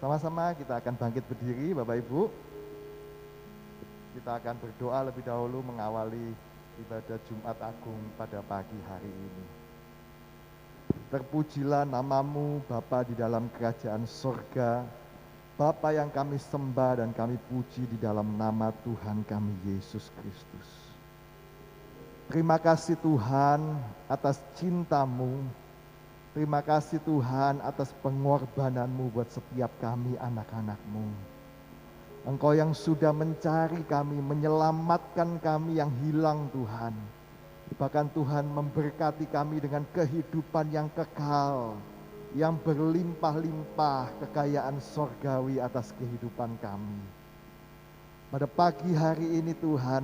Sama-sama kita akan bangkit berdiri, Bapak Ibu. Kita akan berdoa lebih dahulu mengawali ibadah Jumat Agung pada pagi hari ini. Terpujilah namamu Bapa di dalam kerajaan sorga, Bapa yang kami sembah dan kami puji di dalam nama Tuhan kami Yesus Kristus. Terima kasih Tuhan atas cinta-Mu. Terima kasih Tuhan atas pengorbanan-Mu buat setiap kami anak-anak-Mu. Engkau yang sudah mencari kami, menyelamatkan kami yang hilang Tuhan. Bahkan Tuhan memberkati kami dengan kehidupan yang kekal, yang berlimpah-limpah kekayaan sorgawi atas kehidupan kami. Pada pagi hari ini Tuhan,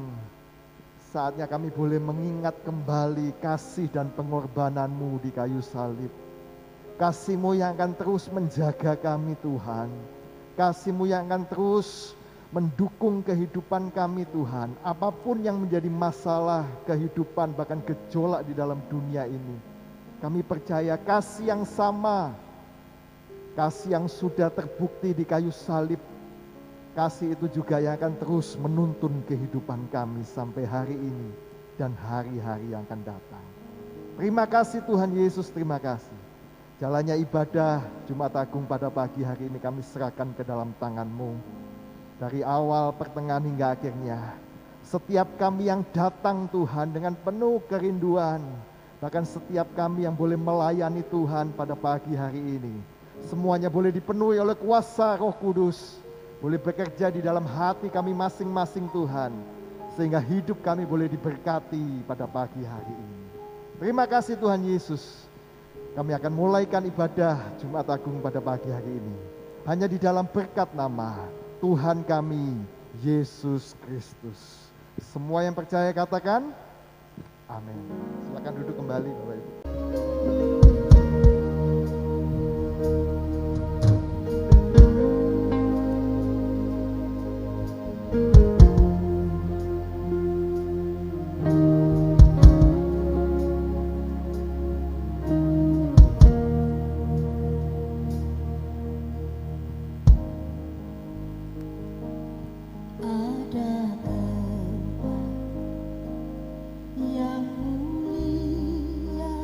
saatnya kami boleh mengingat kembali kasih dan pengorbanan-Mu di kayu salib. Kasih-Mu yang akan terus menjaga kami Tuhan. Kasih-Mu yang akan terus mendukung kehidupan kami Tuhan. Apapun yang menjadi masalah kehidupan bahkan gejolak di dalam dunia ini. Kami percaya kasih yang sama, kasih yang sudah terbukti di kayu salib, kasih itu juga yang akan terus menuntun kehidupan kami sampai hari ini dan hari-hari yang akan datang. Terima kasih Tuhan Yesus, terima kasih. Jalannya ibadah Jumat Agung pada pagi hari ini kami serahkan ke dalam tangan-Mu. Dari awal, pertengahan hingga akhirnya. Setiap kami yang datang Tuhan dengan penuh kerinduan. Bahkan setiap kami yang boleh melayani Tuhan pada pagi hari ini. Semuanya boleh dipenuhi oleh kuasa Roh Kudus. Boleh bekerja di dalam hati kami masing-masing Tuhan. Sehingga hidup kami boleh diberkati pada pagi hari ini. Terima kasih Tuhan Yesus. Kami akan mulaikan ibadah Jumat Agung pada pagi hari ini. Hanya di dalam berkat nama Tuhan kami, Yesus Kristus. Semua yang percaya katakan, amin. Silakan duduk kembali Bapak Ibu. Yang mulia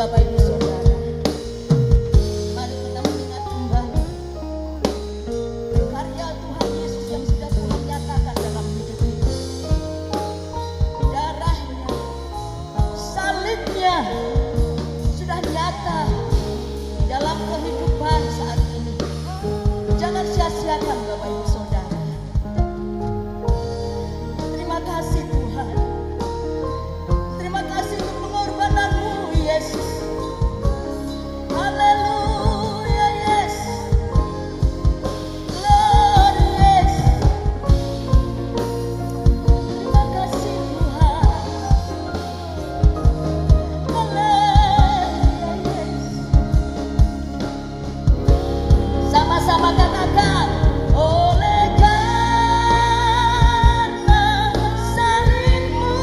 Bapak Ibu Saudara, mari kita mengingat kembali karya Tuhan Yesus yang sudah Tuhan nyatakan dalam hidup ini. Darahnya, salibnya sudah nyata di dalam kehidupan saat ini. Jangan sia-siakan Bapak Ibu Saudara. Terima kasih Tuhan. Terima kasih untuk pengorbanan-Mu Yesus. Haleluya Yesus. Glory Yesus. Terima kasih Tuhan. Haleluya Yesus. Sama-sama katakan, oleh karena salib-Mu,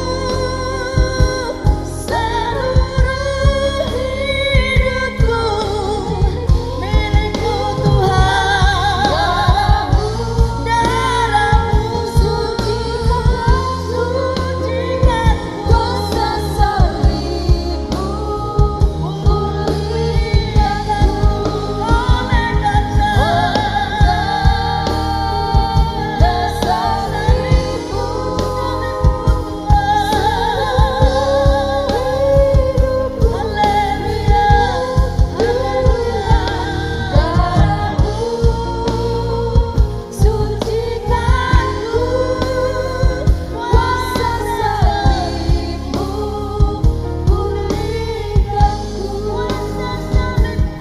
seluruh hidupku milik-Mu Tuhan. Darah-Mu sucikan kuasa salib-Mu, pulihkan oleh karena salib-Mu, haleluya, haleluya. Darah-Mu sucikan kuasa salib-Mu, pulihkan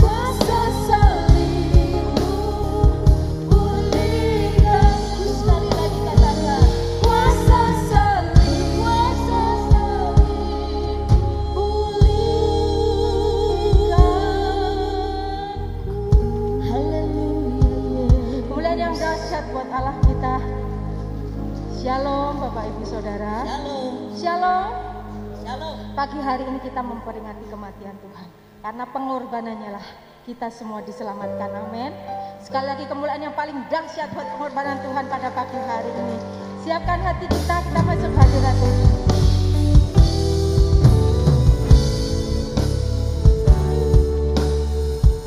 kuasa salib-Mu, pulihkan. Sekali lagi katakan, kuasa salib, pulihkan. Haleluya. Kemuliaan yang dahsyat buat Allah kita. Shalom Bapak Ibu Saudara. Shalom, Shalom. shalom. Pagi hari ini kita memperingati kematian Tuhan. Karena pengorbanannya lah kita semua diselamatkan. Amin. Sekali lagi kemuliaan yang paling dahsyat buat pengorbanan Tuhan pada pagi hari ini. Siapkan hati kita masuk hadirat Tuhan.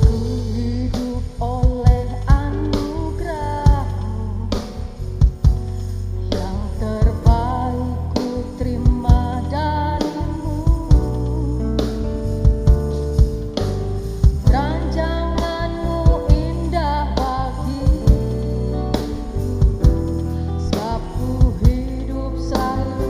Ku hidup oleh anugerah-Mu, yang terbaik ku terima dari-Mu. Rancangan-Mu indah bagiku, sebab ku hidup selalu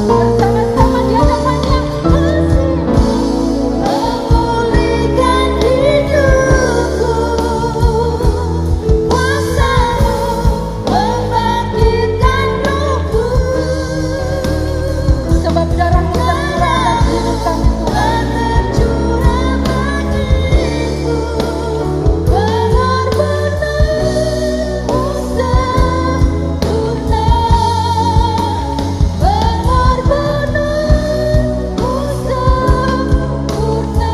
bersama-sama di hadapannya. Memulihkan hidupku, kuasa-Mu membangkitkan rohku. Sebab darah-Mu tercurah atas hidup kami Tuhan. Tercurah bagiku, benar-benarmu sempurna, benar-benarmu sempurna,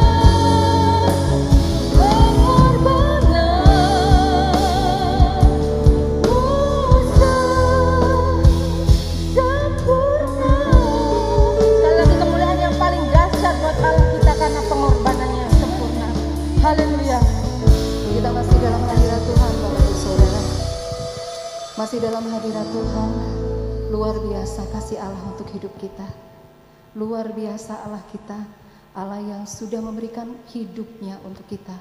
Sekali lagi kemuliaan yang paling dahsyat buat Allah kita karena pengorbanannya yang sempurna. Haleluya. Kita masih dalam hadirat Tuhan, Bapak Ibu Saudara. Masih dalam hadirat Tuhan. Luar biasa kasih Allah untuk hidup kita. Luar biasa Allah kita, Allah yang sudah memberikan hidupnya untuk kita.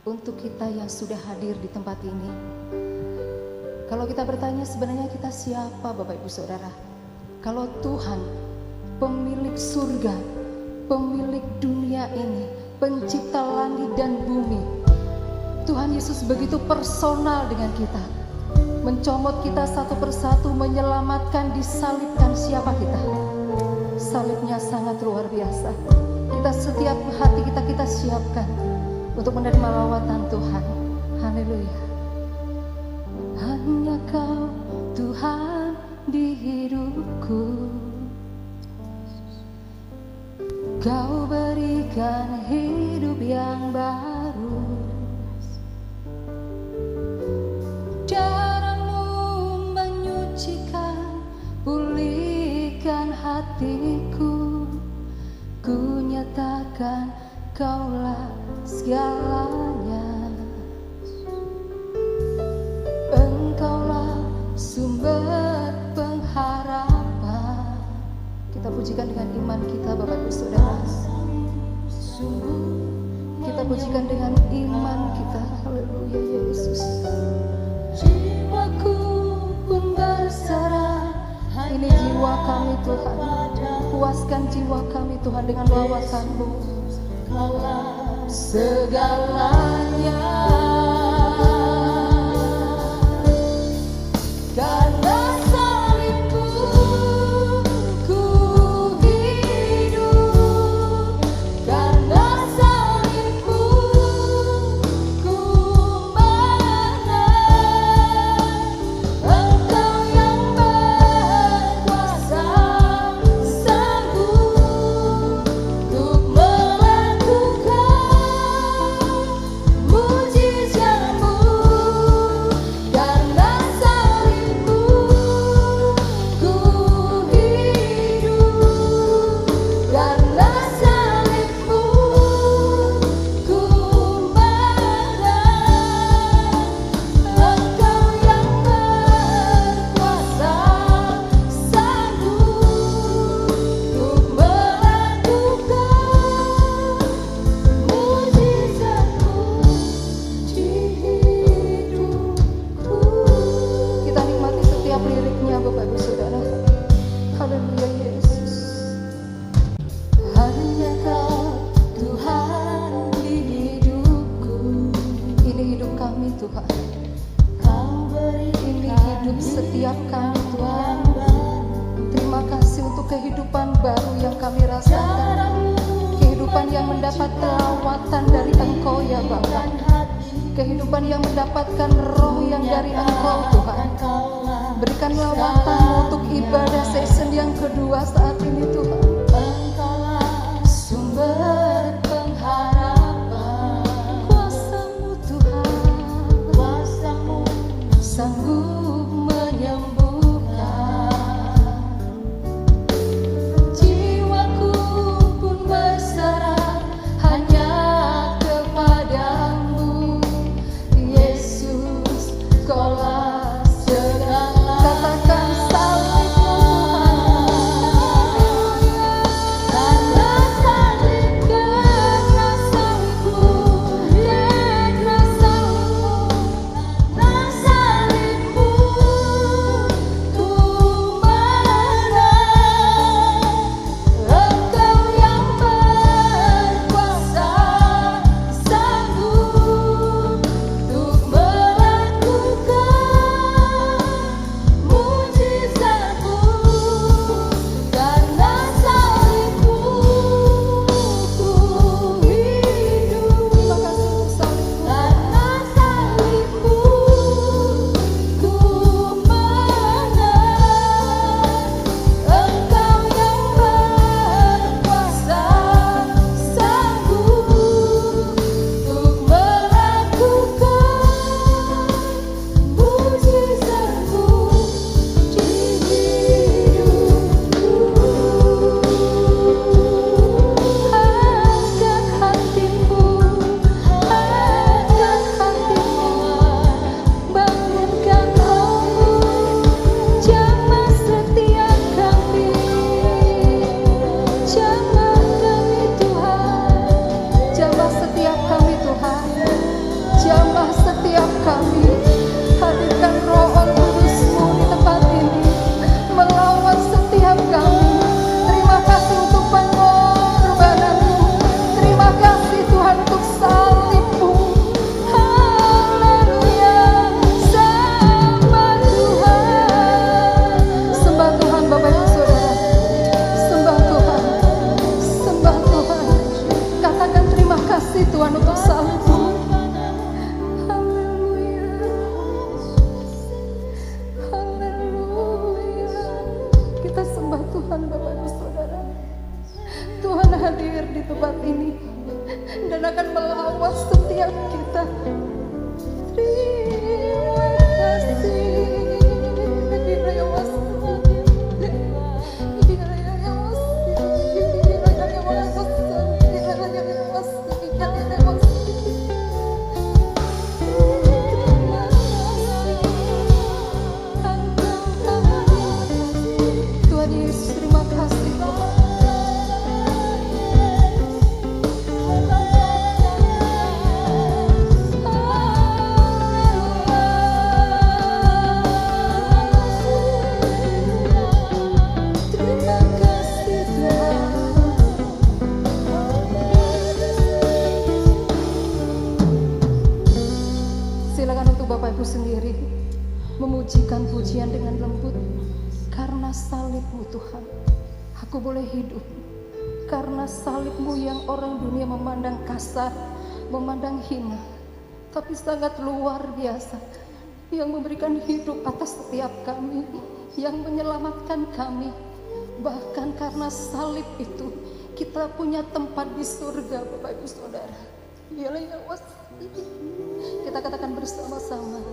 Untuk kita yang sudah hadir di tempat ini. Kalau kita bertanya sebenarnya kita siapa, Bapak Ibu Saudara? Kalau Tuhan, pemilik surga, pemilik dunia ini, pencipta langit dan bumi, Tuhan Yesus begitu personal dengan kita, mencomot kita satu persatu, menyelamatkan, disalibkan. Siapa kita? Salibnya sangat luar biasa. Kita setiap hati kita siapkan untuk menerima lawatan Tuhan. Haleluya. Hanya Kau Tuhan di hidupku, Kau berikan hidup yang baru. Darah-Mu menyucikan, pulihkan hatiku. Ku nyatakan Kaulah segalanya. Engkaulah sumber pengharapan. Kita pujikan dengan iman kita, Bapak Ibu Saudara. Kita pujikan dengan iman kita. Haleluya Yesus. Jiwaku pun berserah. Ini jiwa kami Tuhan. Puaskan jiwa kami Tuhan dengan lawatan-Mu. Segalanya. Karena salib-Mu ku hidup, karena salib-Mu ku menang. Engkau yang berkuasa sanggup untuk melakukan mujizat-Mu. Karena salib-Mu ku hidup, karena salib-Mu ku menang. Engkau yang berkuasa sanggup untuk melakukan mujizat-Mu di hidupku. Kita nikmati setiap liriknya, Bapak Ibu Saudara. Haleluya Yesus. Hanya Kau Tuhan di hidupku. Ini hidup kami Tuhan. Ini hidup setiap kami Tuhan. Terima kasih untuk kehidupan baru yang kami rasakan. Kehidupan yang mendapat lawatan dari Engkau ya Bapa. Kehidupan yang mendapatkan roh yang dari Engkau Tuhan. Berikan lawatan-Mu untuk ibadah season yang kedua saat ini Tuhan. Engkaulah sumber pengharapan. Kuasa-Mu Tuhan, kuasa-Mu sanggup menyembuhkan. Jiwaku pun berserah hanya kepadamu Yesus. Kaulah segala. Katakan salib-Mu akan melawat setiap kita. Tuhan Yesus, terima kasih Tuhan. Silakan untuk Bapak Ibu sendiri memujikan pujian dengan lembut. Karena salib-Mu Tuhan, aku boleh hidup. Karena salib-Mu yang orang dunia memandang kasar, memandang hina, tapi sangat luar biasa, yang memberikan hidup atas setiap kami, yang menyelamatkan kami. Bahkan karena salib itu, kita punya tempat di surga, Bapak Ibu Saudara. Kita katakan bersama-sama.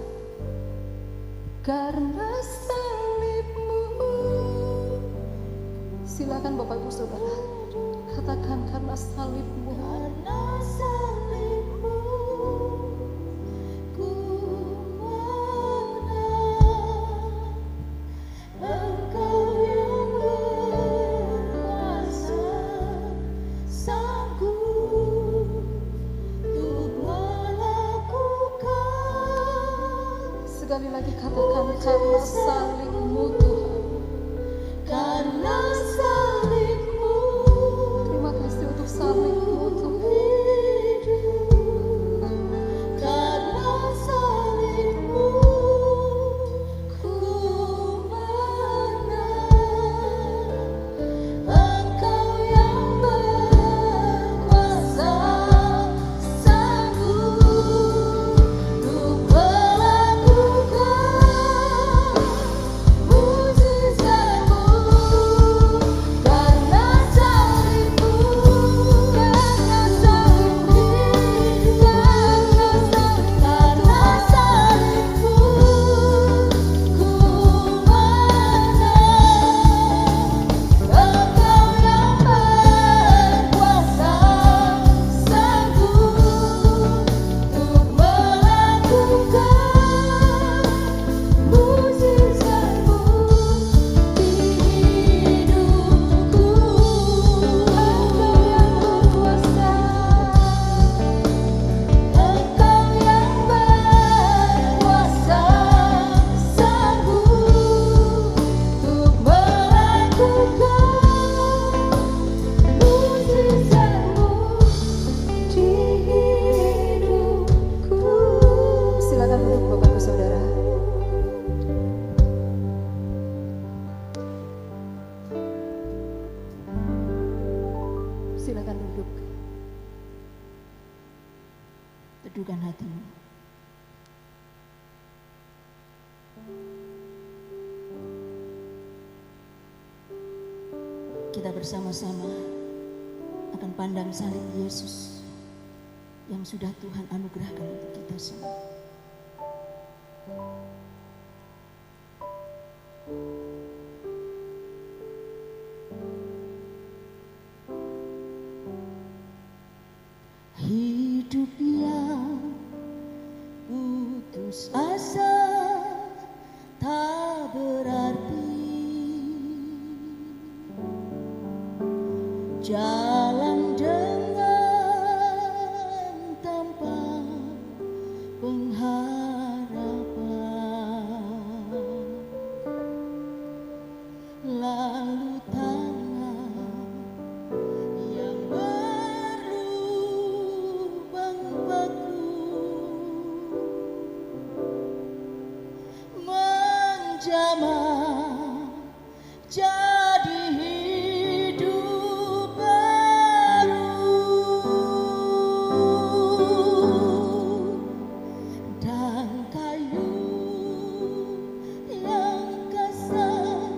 Karena salib-Mu. Silakan Bapak Ibu Saudara, katakan karena salib-Mu. Karena salib-Mu ku menang, Engkau yang berkuasa sanggup untuk melakukan. Sekali lagi katakan karena salib-Mu Tuhan. Karena salib-Mu Terima kasih untuk salib-Mu Tuhan. karena salib-Mu ku menang, Engkau yang berkuasa sanggup untuk melakukan mujizat-Mu. Karena salib-Mu, karena salib-Mu, karena salib-Mu ku menang, Engkau yang berkuasa sanggup untuk melakukan mujizat-Mu di hidupku. Engkau yang berkuasa, Engkau yang berkuasa sanggup untuk melakukan mujizat-Mu di hidupku. Silakan duduk Bapak Ibu Saudara. Silakan duduk. Teduhkan hatimu. Kita bersama-sama akan pandang salib Yesus yang sudah Tuhan anugerahkan untuk kita semua. Hidup yang putus asa tak berarti, jalan dengan tanpa pengharapan, lalu tangan yang berlubang batu menjamah jadi hidup baru, dan kayu yang kasar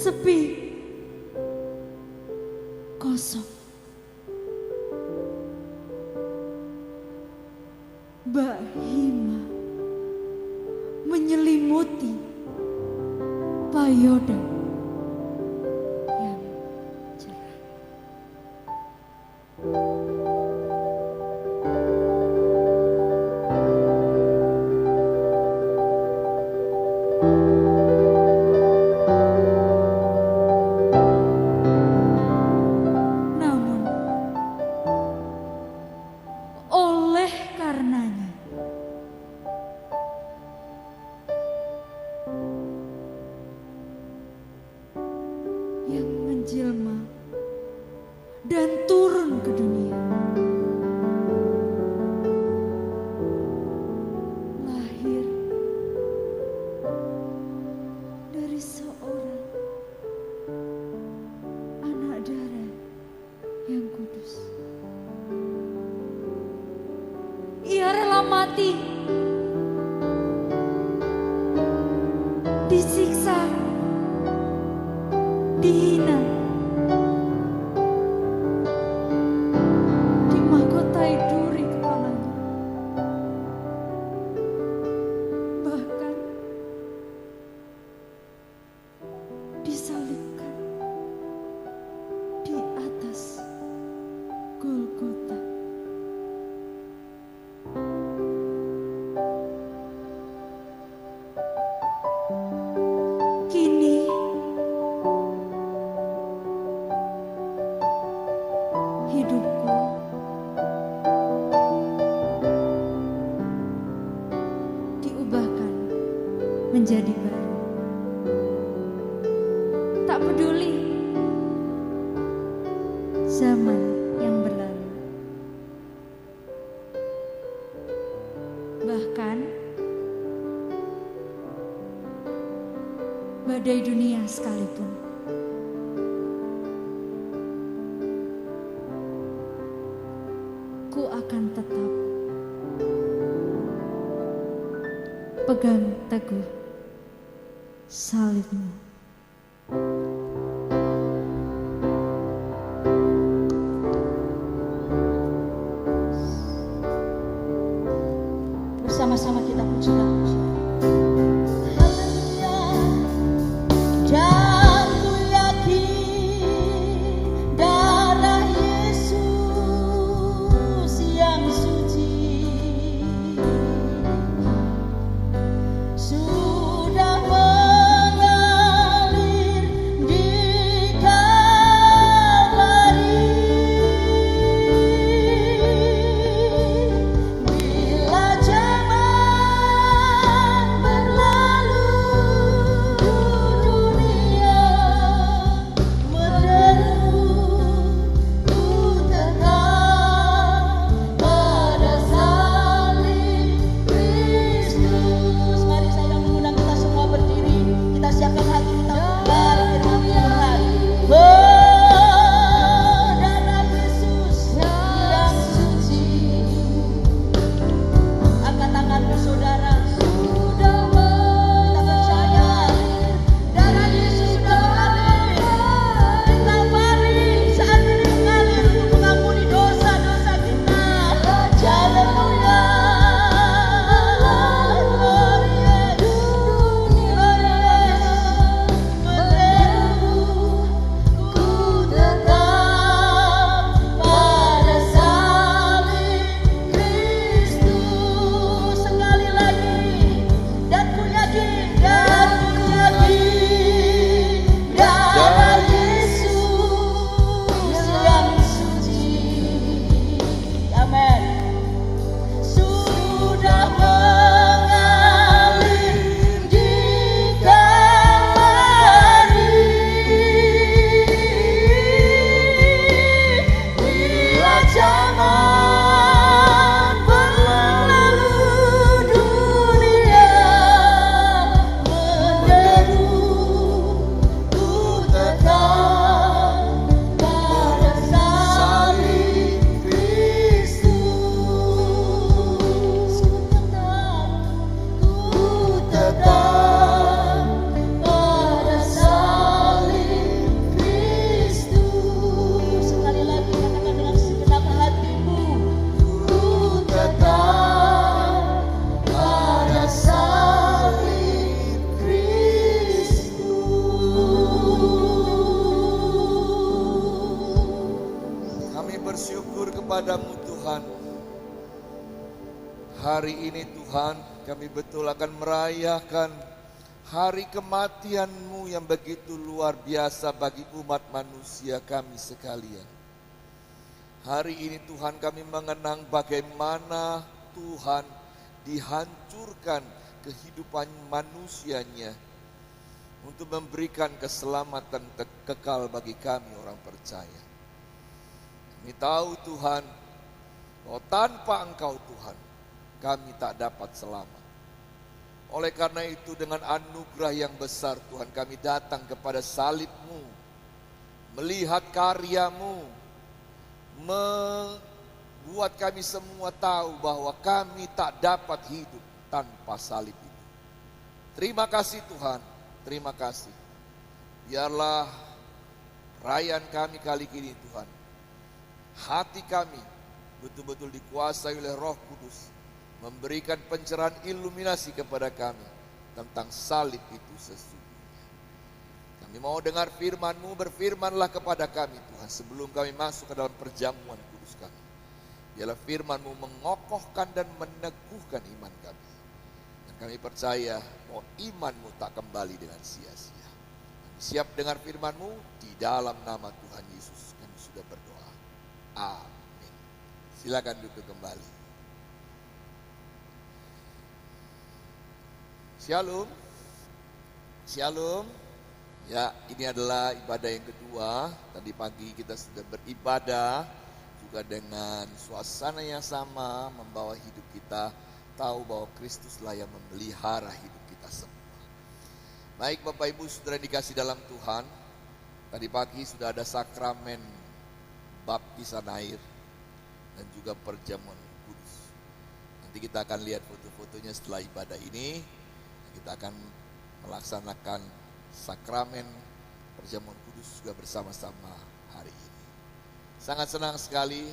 sepi, kosong. Mbak Hima menyelimuti payoda yang cerah. Namun, oleh karenanya yang menjelma dan turun ke dunia, lahir dari seorang anak darah yang kudus. Ia rela mati, disiksa, dihina, dimahkotai duri kepalanya, bahkan disalibkan di atas Golgota. Kini hidupku diubahkan menjadi baru. Tak peduli zaman yang berlalu, bahkan badai dunia sekalipun. Ku akan tetap pegang teguh salibmu. Bersama-sama kita pujikan Tuhan. Haleluya. Dan ku yakin darah Yesus yang suci sudah mengalir di Kalvari. Bila jemaat hari ini Tuhan, kami betul akan merayakan hari kematian-Mu yang begitu luar biasa bagi umat manusia kami sekalian. Hari ini Tuhan, kami mengenang bagaimana Tuhan dihancurkan kehidupan manusianya untuk memberikan keselamatan kekal bagi kami orang percaya. Kami tahu Tuhan, bahwa tanpa Engkau Tuhan, kami tak dapat selamat. Oleh karena itu dengan anugerah yang besar Tuhan, kami datang kepada salib-Mu, melihat karya-Mu, membuat kami semua tahu bahwa kami tak dapat hidup tanpa salib itu. Terima kasih Tuhan, terima kasih. Biarlah perayaan kami kali ini Tuhan, hati kami betul-betul dikuasai oleh Roh Kudus, memberikan pencerahan iluminasi kepada kami tentang salib itu sesungguhnya. Kami mau dengar firman-Mu, berfirmanlah kepada kami Tuhan sebelum kami masuk ke dalam perjamuan kudus kami. Biarlah firman-Mu mengokohkan dan meneguhkan iman kami. Dan kami percaya bahwa iman-Mu tak kembali dengan sia-sia. Kami siap dengar firman-Mu, di dalam nama Tuhan Yesus kami sudah berdoa. Amin. Silakan duduk kembali. Shalom. Shalom. Ya, ini adalah ibadah yang kedua. Tadi pagi kita sudah beribadah juga dengan suasana yang sama, membawa hidup kita tahu bahwa Kristuslah yang memelihara hidup kita semua. Baik Bapak Ibu Saudara yang dikasih dalam Tuhan, tadi pagi sudah ada sakramen baptisan air dan juga perjamuan kudus. Nanti kita akan lihat foto-fotonya setelah ibadah ini. Kita akan melaksanakan sakramen perjamuan kudus juga bersama-sama hari ini. Sangat senang sekali,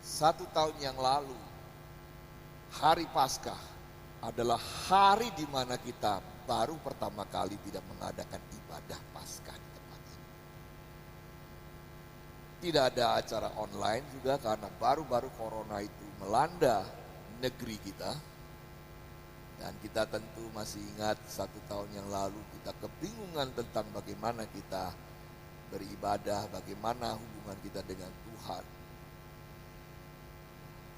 1 tahun yang lalu, hari Paskah adalah hari di mana kita baru pertama kali tidak mengadakan ibadah Paskah di tempat ini. Tidak ada acara online juga karena baru-baru corona itu melanda negeri kita. Dan kita tentu masih ingat 1 tahun yang lalu kita kebingungan tentang bagaimana kita beribadah, bagaimana hubungan kita dengan Tuhan.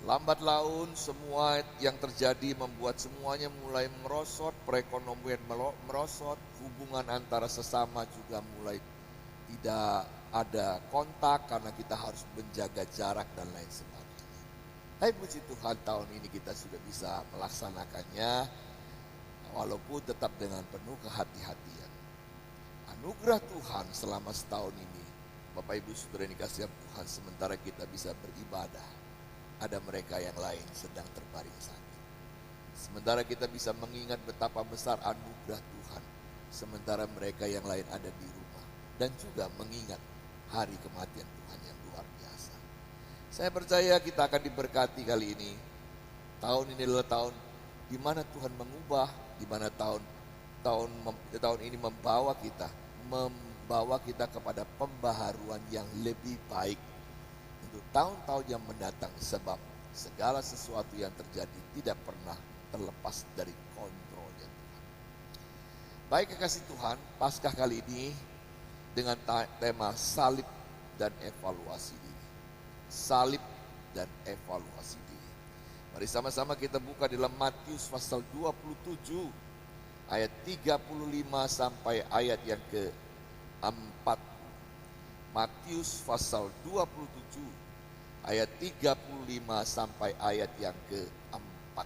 Lambat laun semua yang terjadi membuat semuanya mulai merosot, perekonomian merosot, hubungan antara sesama juga mulai tidak ada kontak karena kita harus menjaga jarak dan lain sebagainya. Tapi puji Tuhan tahun ini kita sudah bisa melaksanakannya walaupun tetap dengan penuh kehati-hatian. Anugerah Tuhan selama setahun ini, Bapak Ibu Saudara yang dikasihi Tuhan, sementara kita bisa beribadah, ada mereka yang lain sedang terbaring sakit. Sementara kita bisa mengingat betapa besar anugerah Tuhan, sementara mereka yang lain ada di rumah, dan juga mengingat hari kematian Tuhan yang luar biasa. Saya percaya kita akan diberkati kali ini. Tahun ini adalah tahun di mana Tuhan mengubah, di mana tahun ini membawa kita kepada pembaharuan yang lebih baik untuk tahun-tahun yang mendatang, sebab segala sesuatu yang terjadi tidak pernah terlepas dari kontrolnya Tuhan. Baik kekasih Tuhan, Paskah kali ini dengan tema salib dan evaluasi diri. Salib dan evaluasi diri. Mari sama-sama kita buka dalam Matius pasal 27 ayat 35 sampai ayat yang ke-4. Matius pasal 27 ayat 35 sampai ayat yang ke-4.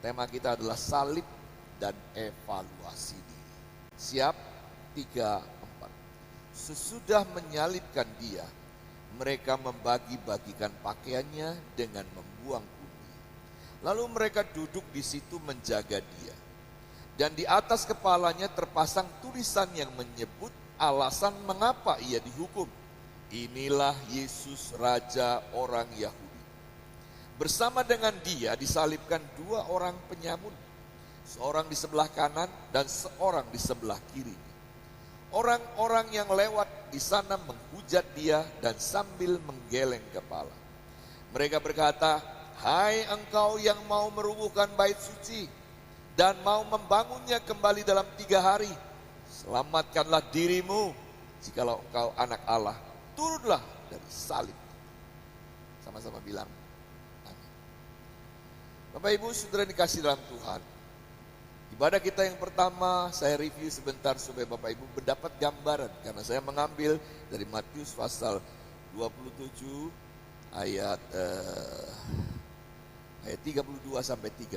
Tema kita adalah salib dan evaluasi diri. Siap? 3, 4. Sesudah menyalibkan dia, mereka membagi-bagikan pakaiannya dengan membuang pundi. Lalu mereka duduk di situ menjaga dia. Dan di atas kepalanya terpasang tulisan yang menyebut alasan mengapa ia dihukum. Inilah Yesus, Raja orang Yahudi. Bersama dengan dia disalibkan 2 orang penyamun, seorang di sebelah kanan dan seorang di sebelah kiri. Orang-orang yang lewat di sana menghujat dia dan sambil menggeleng kepala. Mereka berkata, "Hai engkau yang mau merubuhkan bait suci dan mau membangunnya kembali dalam 3 hari, selamatkanlah dirimu jikalau engkau anak Allah. Turunlah dari salib." Sama-sama bilang amin. Bapak Ibu saudara dikasih dalam Tuhan, ibadah kita yang pertama saya review sebentar supaya Bapak Ibu mendapat gambaran, karena saya mengambil dari Matius pasal 27 ayat 32 sampai 35.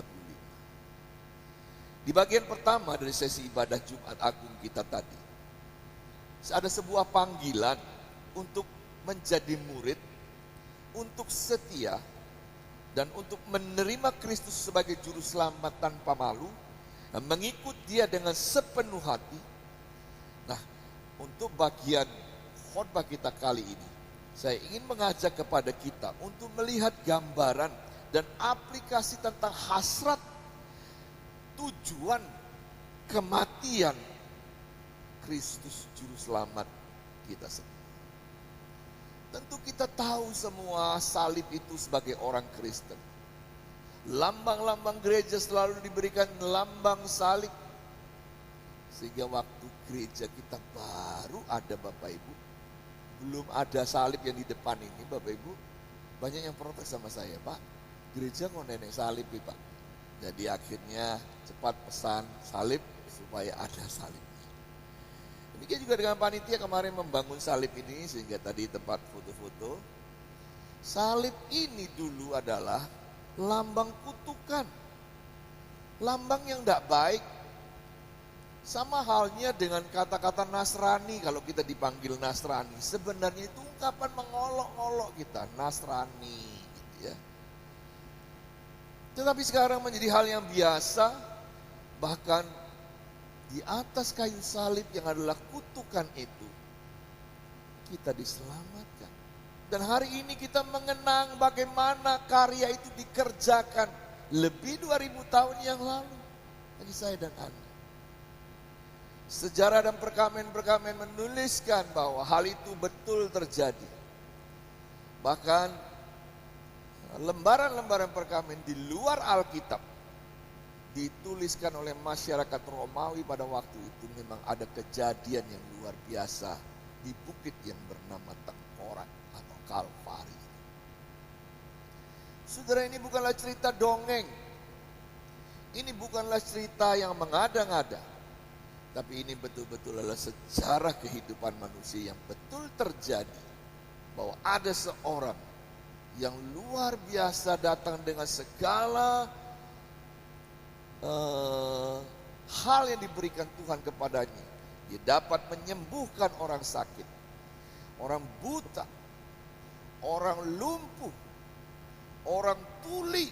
Di bagian pertama dari sesi ibadah Jumat Agung kita tadi, ada sebuah panggilan untuk menjadi murid, untuk setia, dan untuk menerima Kristus sebagai juru selamat tanpa malu, dan mengikut Dia dengan sepenuh hati. Nah, untuk bagian khotbah kita kali ini, saya ingin mengajak kepada kita untuk melihat gambaran dan aplikasi tentang hasrat, tujuan kematian Kristus juru selamat kita semua. Tentu kita tahu semua salib itu sebagai orang Kristen. Lambang-lambang gereja selalu diberikan lambang salib. Sehingga waktu gereja kita baru ada Bapak Ibu, belum ada salib yang di depan ini Bapak Ibu, banyak yang protes sama saya, "Pak, gereja kok nenek salib ya Pak?" Jadi akhirnya cepat pesan salib supaya ada salibnya. Demikian juga dengan panitia kemarin membangun salib ini, sehingga tadi tempat foto-foto. Salib ini dulu adalah lambang kutukan, lambang yang tidak baik. Sama halnya dengan kata-kata Nasrani, kalau kita dipanggil Nasrani, sebenarnya itu ungkapan mengolok-olok kita, Nasrani gitu ya. Tetapi sekarang menjadi hal yang biasa, bahkan di atas kayu salib yang adalah kutukan itu, kita diselamatkan. Dan hari ini kita mengenang bagaimana karya itu dikerjakan lebih 2000 tahun yang lalu bagi saya dan Anda. Sejarah dan perkamen-perkamen menuliskan bahwa hal itu betul terjadi. Bahkan lembaran-lembaran perkamen di luar Alkitab dituliskan oleh masyarakat Romawi pada waktu itu, memang ada kejadian yang luar biasa di bukit yang bernama Tengkorak atau Kalvari. Saudara, ini bukanlah cerita dongeng. Ini bukanlah cerita yang mengada-ngada. Tapi ini betul-betul adalah sejarah kehidupan manusia yang betul terjadi. Bahwa ada seorang yang luar biasa datang dengan segala hal yang diberikan Tuhan kepadanya. Dia dapat menyembuhkan orang sakit, orang buta, orang lumpuh, orang tuli.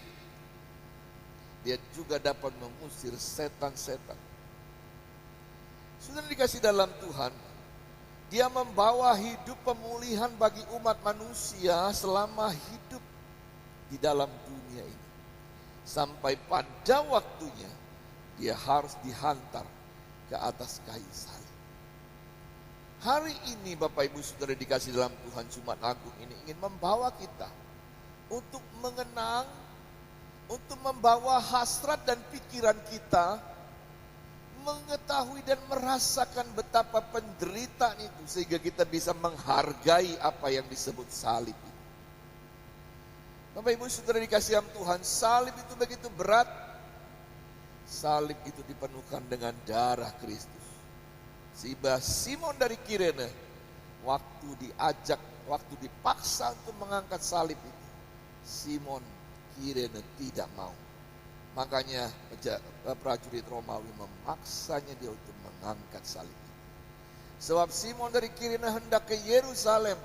Dia juga dapat mengusir setan-setan. Sudah dikasih dalam Tuhan, Dia membawa hidup pemulihan bagi umat manusia selama hidup di dalam dunia ini. Sampai pada waktunya Dia harus dihantar ke atas kayu salib. Hari ini Bapak Ibu Saudara dikasih dalam Tuhan, Jumat Agung ini ingin membawa kita untuk mengenang, untuk membawa hasrat dan pikiran kita mengetahui dan merasakan betapa penderitaan itu, sehingga kita bisa menghargai apa yang disebut salib itu. Bapak Ibu Saudara dikasih dalam Tuhan, salib itu begitu berat. Salib itu dipenuhkan dengan darah Kristus. Sehingga Simon dari Kirene, waktu dipaksa untuk mengangkat salib itu, Simon Kirene tidak mau. Makanya prajurit Romawi memaksanya dia untuk mengangkat salib itu. Sebab Simon dari Kirene hendak ke Yerusalem,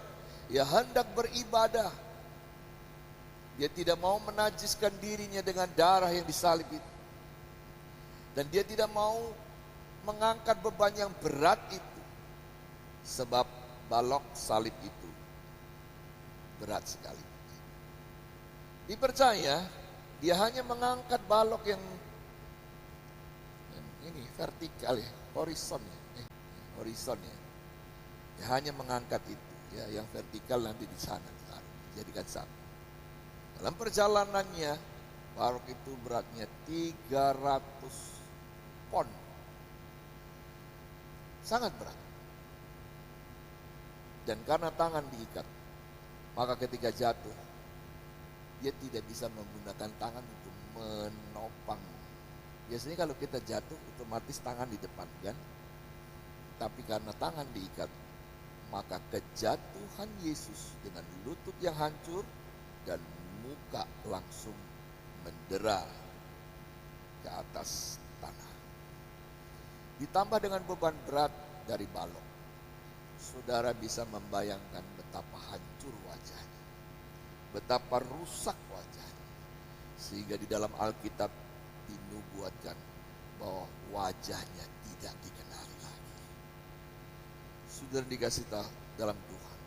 ia hendak beribadah. Dia tidak mau menajiskan dirinya dengan darah yang disalib itu. Dan dia tidak mau mengangkat beban yang berat itu. Sebab balok salib itu berat sekali. Dipercaya dia hanya mengangkat balok yang ini vertikal ya, horizon ya. Dia hanya mengangkat itu ya, yang vertikal nanti di sana dijadikan satu. Dalam perjalanannya, Baruk itu beratnya 300 pon. Sangat berat. Dan karena tangan diikat, maka ketika jatuh, dia tidak bisa menggunakan tangan untuk menopang. Biasanya kalau kita jatuh, otomatis tangan di depan kan? Tapi karena tangan diikat, maka kejatuhan Yesus dengan lutut yang hancur dan muka langsung mendera ke atas tanah. Ditambah dengan beban berat dari balok, saudara bisa membayangkan betapa hancur wajahnya, betapa rusak wajahnya. Sehingga di dalam Alkitab dinubuatkan bahwa wajahnya tidak dikenali lagi. Saudara dikasih tahu dalam Tuhan,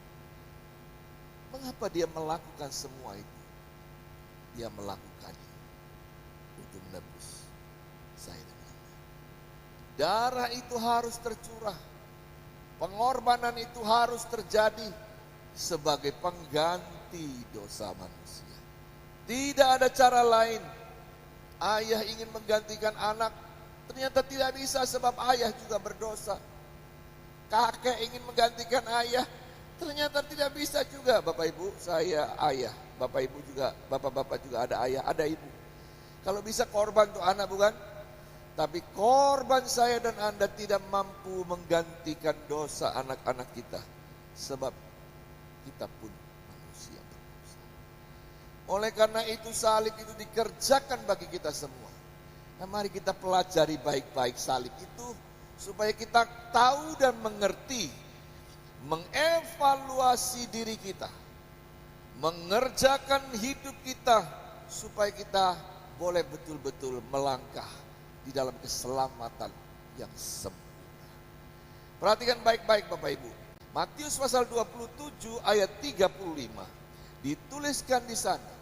mengapa dia melakukan semua itu? Dia melakukannya untuk menebus saya dan Anda. Darah itu harus tercurah. Pengorbanan itu harus terjadi sebagai pengganti dosa manusia. Tidak ada cara lain. Ayah ingin menggantikan anak, ternyata tidak bisa sebab ayah juga berdosa. Kakek ingin menggantikan ayah, ternyata tidak bisa juga. Bapak Ibu, saya ayah. Bapak Ibu juga, bapak-bapak juga ada ayah, ada ibu. Kalau bisa korban untuk anak bukan? Tapi korban saya dan Anda tidak mampu menggantikan dosa anak-anak kita. Sebab kita pun manusia berdosa. Oleh karena itu salib itu dikerjakan bagi kita semua. Nah, mari kita pelajari baik-baik salib itu supaya kita tahu dan mengerti, mengevaluasi diri kita, mengerjakan hidup kita supaya kita boleh betul-betul melangkah di dalam keselamatan yang sempurna. Perhatikan baik-baik Bapak Ibu. Matius pasal 27 ayat 35 dituliskan di sana,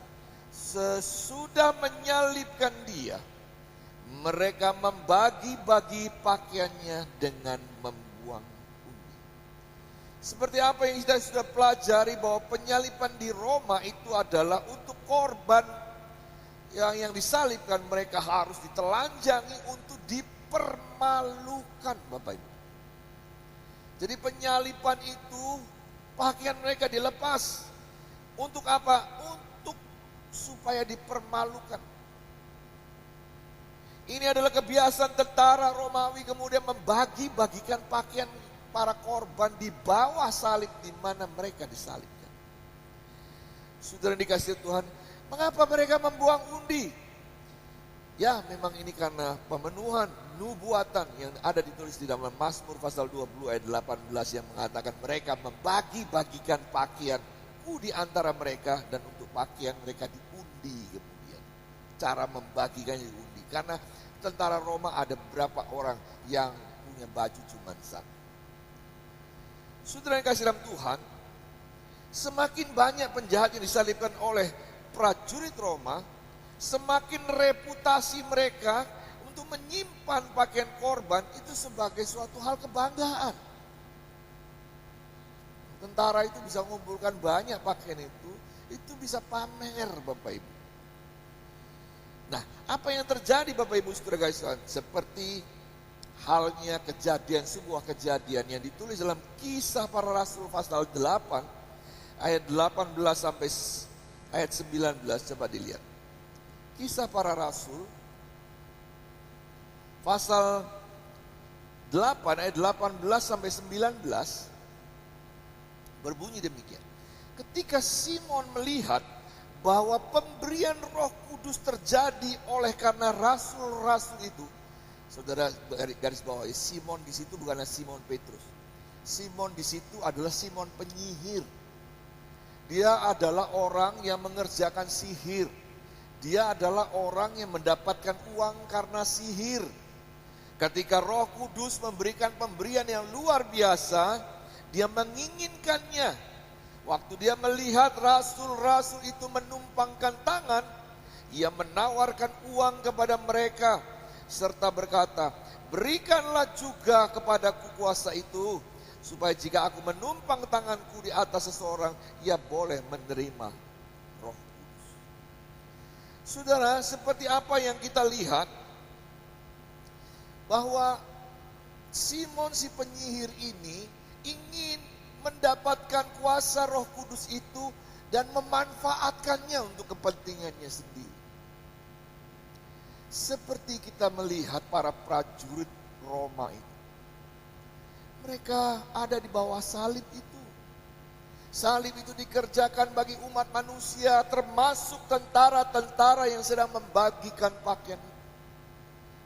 sesudah menyalibkan dia, mereka membagi-bagi pakaiannya dengan membuang undi. Seperti apa yang kita sudah pelajari bahwa penyaliban di Roma itu adalah untuk korban yang disalibkan, mereka harus ditelanjangi untuk dipermalukan Bapak Ibu. Jadi penyaliban itu pakaian mereka dilepas. Untuk apa? Untuk supaya dipermalukan. Ini adalah kebiasaan tentara Romawi kemudian membagi-bagikan pakaian para korban di bawah salib di mana mereka disalibkan. Saudara dikasih Tuhan, mengapa mereka membuang undi? Ya, memang ini karena pemenuhan nubuatan yang ada ditulis di dalam Mazmur pasal 20 ayat 18 yang mengatakan mereka membagi-bagikan pakaianku di antara mereka dan untuk pakaian mereka diundi kemudian. Cara membagikannya diundi. Karena tentara Roma ada beberapa orang yang punya baju cuma satu. Saudara yang kasih dalam Tuhan, semakin banyak penjahat yang disalibkan oleh prajurit Roma, semakin reputasi mereka untuk menyimpan pakaian korban itu sebagai suatu hal kebanggaan. Tentara itu bisa mengumpulkan banyak pakaian itu bisa pamer Bapak Ibu. Nah, apa yang terjadi Bapak Ibu saudara kasihan? Seperti halnya sebuah kejadian yang ditulis dalam Kisah Para Rasul pasal 8 ayat 18 sampai ayat 19, coba dilihat. Kisah Para Rasul pasal 8 ayat 18 sampai 19 berbunyi demikian. Ketika Simon melihat bahwa pemberian Roh Kudus terjadi oleh karena rasul-rasul itu, saudara garis bawah, Simon di situ bukanlah Simon Petrus. Simon di situ adalah Simon penyihir. Dia adalah orang yang mengerjakan sihir. Dia adalah orang yang mendapatkan uang karena sihir. Ketika Roh Kudus memberikan pemberian yang luar biasa, dia menginginkannya. Waktu dia melihat rasul-rasul itu menumpangkan tangan, ia menawarkan uang kepada mereka serta berkata, berikanlah juga kepadaku kuasa itu, supaya jika aku menumpang tanganku di atas seseorang, ia boleh menerima Roh Kudus. Saudara, seperti apa yang kita lihat, bahwa Simon si penyihir ini ingin mendapatkan kuasa Roh Kudus itu dan memanfaatkannya untuk kepentingannya sendiri. Seperti kita melihat para prajurit Roma itu. Mereka ada di bawah salib itu. Salib itu dikerjakan bagi umat manusia, termasuk tentara-tentara yang sedang membagikan pakaian itu.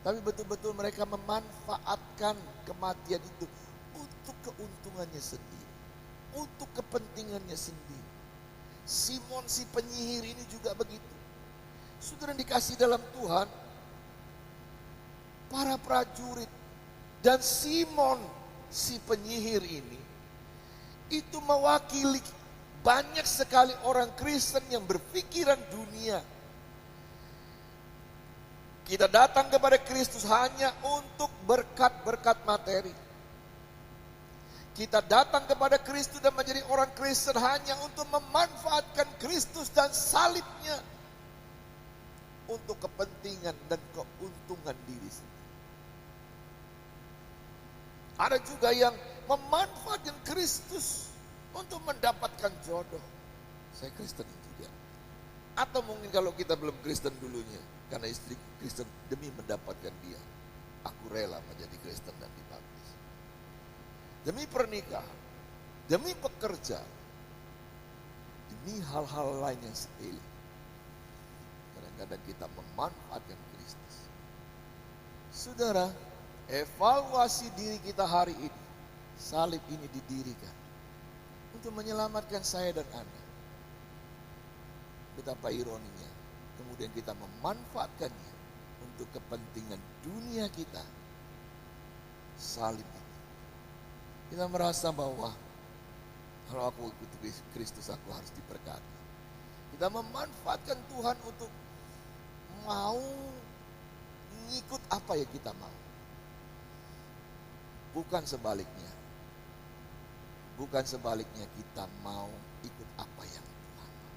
Tapi betul-betul mereka memanfaatkan kematian itu untuk keuntungannya sendiri, untuk kepentingannya sendiri. Simon si penyihir ini juga begitu. Saudara yang dikasih dalam Tuhan, para prajurit dan Simon si penyihir ini itu mewakili banyak sekali orang Kristen yang berpikiran dunia. Kita datang kepada Kristus hanya untuk berkat-berkat materi. Kita datang kepada Kristus dan menjadi orang Kristen hanya untuk memanfaatkan Kristus dan salibnya untuk kepentingan dan keuntungan diri sendiri. Ada juga yang memanfaatkan Kristus untuk mendapatkan jodoh. Saya Kristen juga. Atau mungkin kalau kita belum Kristen dulunya, karena istri Kristen, demi mendapatkan dia, aku rela menjadi Kristen dan dibaptis. Demi pernikahan, demi pekerjaan, demi hal-hal lain yang sepele. Kadang-kadang kita memanfaatkan Kristus. Saudara, evaluasi diri kita hari ini. Salib ini didirikan untuk menyelamatkan saya dan Anda. Betapa ironinya, kemudian kita memanfaatkannya untuk kepentingan dunia kita. Salib ini. Kita merasa bahwa kalau aku ikut Kristus aku harus diberkati. Kita memanfaatkan Tuhan untuk mau ngikut apa yang kita mau. Bukan sebaliknya. Bukan sebaliknya kita mau ikut apa yang Tuhan mau.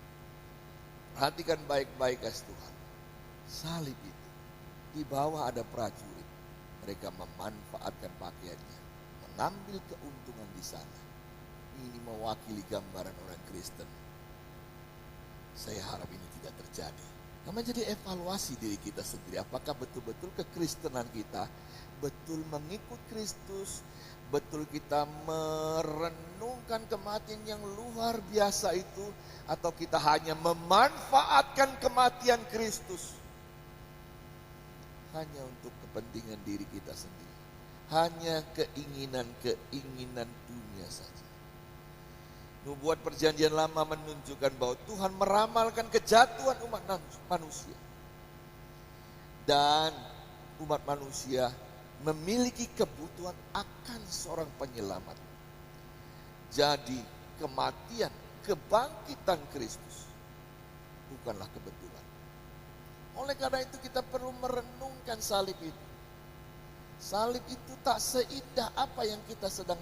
Perhatikan baik-baik as Tuhan. Salib itu. Di bawah ada prajurit. Mereka memanfaatkan pakaiannya. Mengambil keuntungan di sana. Ini mewakili gambaran orang Kristen. Saya harap ini tidak terjadi. Karena jadi evaluasi diri kita sendiri. Apakah betul-betul kekristenan kita betul mengikut Kristus, betul kita merenungkan kematian yang luar biasa itu, atau kita hanya memanfaatkan kematian Kristus hanya untuk kepentingan diri kita sendiri, hanya keinginan-keinginan dunia saja. Nubuat perjanjian lama menunjukkan bahwa Tuhan meramalkan kejatuhan umat manusia, dan umat manusia memiliki kebutuhan akan seorang penyelamat. Jadi kematian, kebangkitan Kristus bukanlah kebetulan. Oleh karena itu kita perlu merenungkan salib itu. Salib itu tak seindah apa yang kita sedang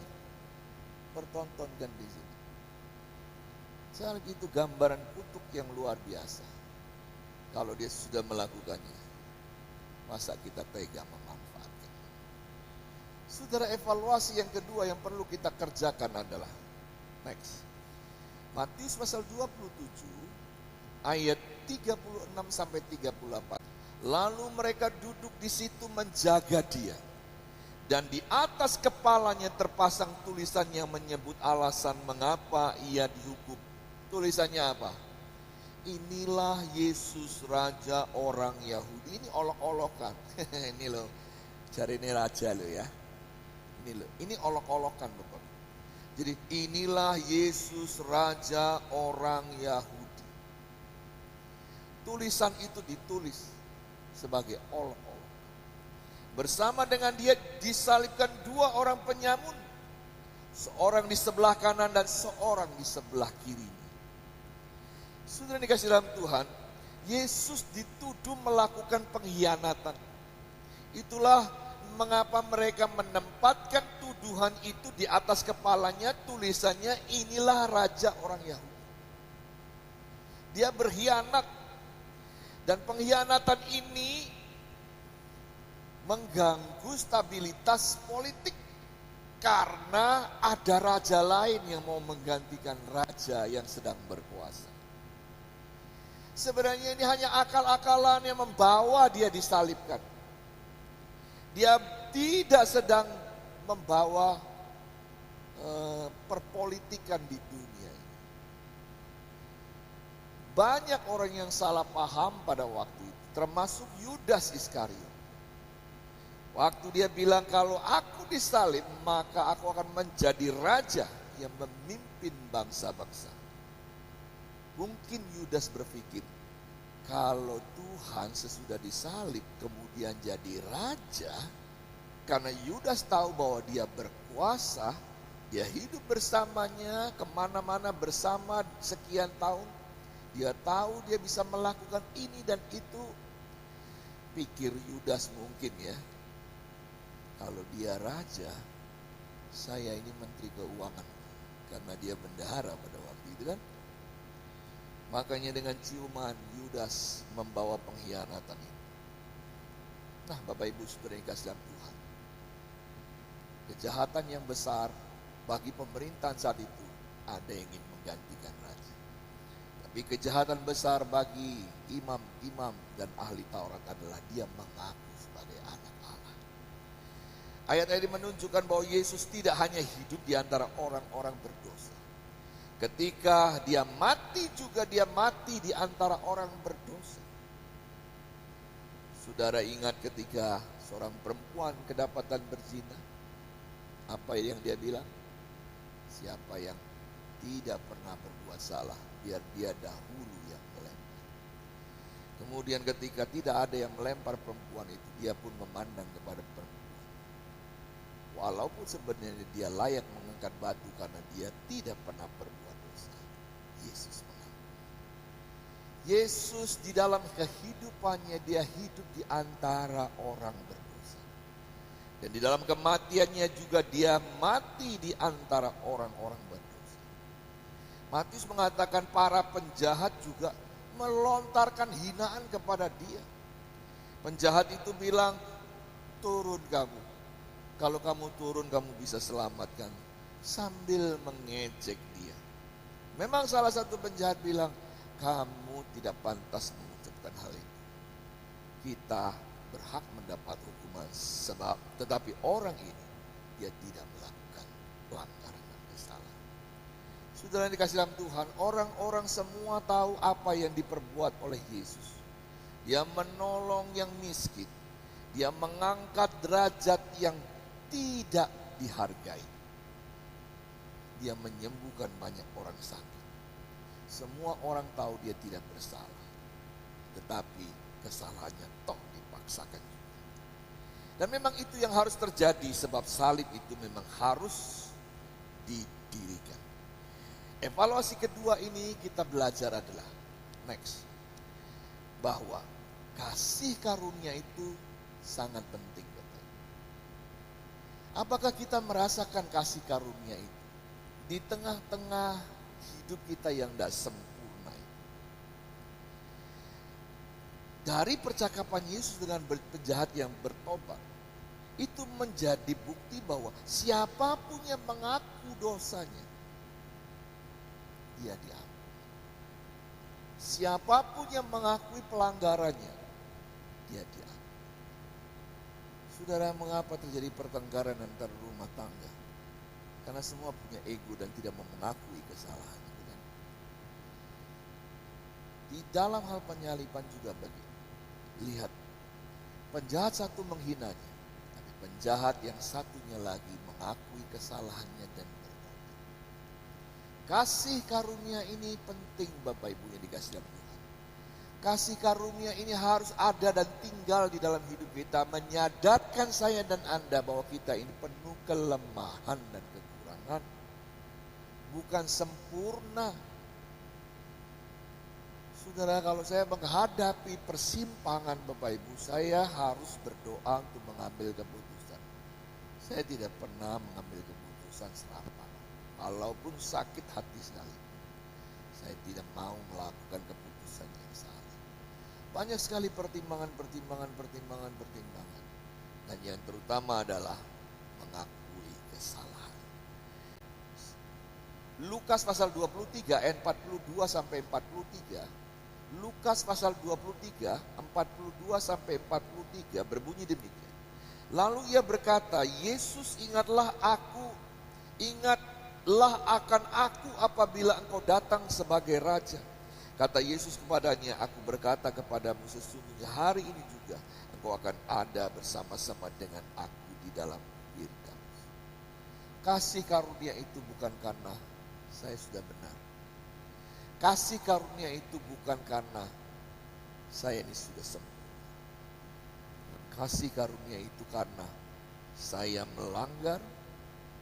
pertontonkan di sini. Salib itu gambaran kutuk yang luar biasa. Kalau dia sudah melakukannya, masa kita tega memanfaatkan? Saudara, evaluasi yang kedua yang perlu kita kerjakan adalah next. Matius pasal 27 ayat 36 sampai 38. Lalu mereka duduk di situ menjaga dia. Dan di atas kepalanya terpasang tulisan yang menyebut alasan mengapa ia dihukum. Tulisannya apa? Inilah Yesus Raja orang Yahudi. Ini olok-olokan. Ini loh, cari ini raja loh ya. Ini olok-olokan Bapak. Jadi inilah Yesus Raja orang Yahudi. Tulisan itu ditulis sebagai olok-olok. Bersama dengan dia disalibkan dua orang penyamun. Seorang di sebelah kanan dan seorang di sebelah kiri. Saudara dikasih dalam Tuhan, Yesus dituduh melakukan pengkhianatan. Itulah mengapa mereka menempatkan tuduhan itu di atas kepalanya, tulisannya inilah Raja orang Yahudi. Dia berkhianat. Dan pengkhianatan ini mengganggu stabilitas politik karena ada raja lain yang mau menggantikan raja yang sedang berkuasa. Sebenarnya ini hanya akal-akalan yang membawa dia disalibkan. Dia tidak sedang membawa perpolitikan di dunia ini. Banyak orang yang salah paham pada waktu itu, termasuk Yudas Iskariot. Waktu dia bilang, kalau aku disalib maka aku akan menjadi raja yang memimpin bangsa-bangsa. Mungkin Yudas berpikir, kalau Tuhan sesudah disalib kemudian jadi raja, karena Yudas tahu bahwa dia berkuasa, dia hidup bersamanya, kemana-mana bersama sekian tahun, dia tahu dia bisa melakukan ini dan itu. Pikir Yudas mungkin ya, kalau dia raja, saya ini menteri keuangan, karena dia bendahara pada waktu itu kan. Makanya dengan ciuman Yudas membawa pengkhianatan itu. Nah, Bapak Ibu Saudara yang dikasihi Tuhan, kejahatan yang besar bagi pemerintahan saat itu ada yang ingin menggantikan raja. Tapi kejahatan besar bagi imam-imam dan ahli Taurat adalah dia mengaku sebagai anak Allah. Ayat ini menunjukkan bahwa Yesus tidak hanya hidup di antara orang-orang berdosa. Ketika dia mati juga dia mati di antara orang berdosa. Saudara ingat ketika seorang perempuan kedapatan berzina, apa yang dia bilang? Siapa yang tidak pernah berbuat salah, biar dia dahulu yang melempar. Kemudian ketika tidak ada yang melempar perempuan itu, dia pun memandang kepada perempuan. Walaupun sebenarnya dia layak mengangkat batu karena dia tidak pernah berbuat dosa. Yesus mengampuni. Yesus di dalam kehidupannya dia hidup di antara orang berdosa. Dan di dalam kematiannya juga dia mati di antara orang-orang berdosa. Matius mengatakan para penjahat juga melontarkan hinaan kepada dia. Penjahat itu bilang, turun kamu. Kalau kamu turun kamu bisa selamatkan. Sambil mengejek dia. Memang salah satu penjahat bilang, kamu tidak pantas mengucapkan hal itu. Kita berhak mendapat hukuman sebab, tetapi orang ini dia tidak melakukan pelanggaran dan kesalahan. Saudara yang dikasihi dalam Tuhan, orang-orang semua tahu apa yang diperbuat oleh Yesus. Dia menolong yang miskin. Dia mengangkat derajat yang tidak dihargai. Dia menyembuhkan banyak orang sakit. Semua orang tahu dia tidak bersalah. Tetapi kesalahannya toh dipaksakan juga. Dan memang itu yang harus terjadi sebab salib itu memang harus didirikan. Evaluasi kedua ini kita belajar adalah next. Bahwa kasih karunia itu sangat penting. Apakah kita merasakan kasih karunia itu di tengah-tengah hidup kita yang tidak sempurna itu? Dari percakapan Yesus dengan penjahat yang bertobat, itu menjadi bukti bahwa siapapun yang mengaku dosanya, dia diampuni. Siapapun yang mengakui pelanggarannya, dia diampuni. Saudara, mengapa terjadi pertengkaran antar rumah tangga? Karena semua punya ego dan tidak mau mengakui kesalahan. Di dalam hal penyaliban juga begitu. Lihat, penjahat satu menghinanya, tapi penjahat yang satunya lagi mengakui kesalahannya dan bertobat. Kasih karunia ini penting, Bapak Ibu yang dikasihi dalam Tuhan. Kasih karunia ini harus ada dan tinggal di dalam hidup kita, menyadarkan saya dan Anda bahwa kita ini penuh kelemahan dan kekurangan, bukan sempurna. Saudara, kalau saya menghadapi persimpangan Bapak Ibu, saya harus berdoa untuk mengambil keputusan. Saya tidak pernah mengambil keputusan serampangan, walaupun sakit hati sekali. Saya tidak mau melakukan keputusan yang salah. Banyak sekali pertimbangan. Dan yang terutama adalah mengakui kesalahan. Lukas pasal 23 ayat 42 sampai 43. Lukas pasal 23 42 sampai 43 berbunyi demikian. Lalu ia berkata, Yesus ingatlah akan aku apabila engkau datang sebagai raja. Kata Yesus kepadanya, aku berkata kepadamu sesungguhnya hari ini juga engkau akan ada bersama-sama dengan aku di dalam Firdaus. Kasih karunia itu bukan karena saya sudah benar. Kasih karunia itu bukan karena saya ini sudah sempurna. Kasih karunia itu karena saya melanggar,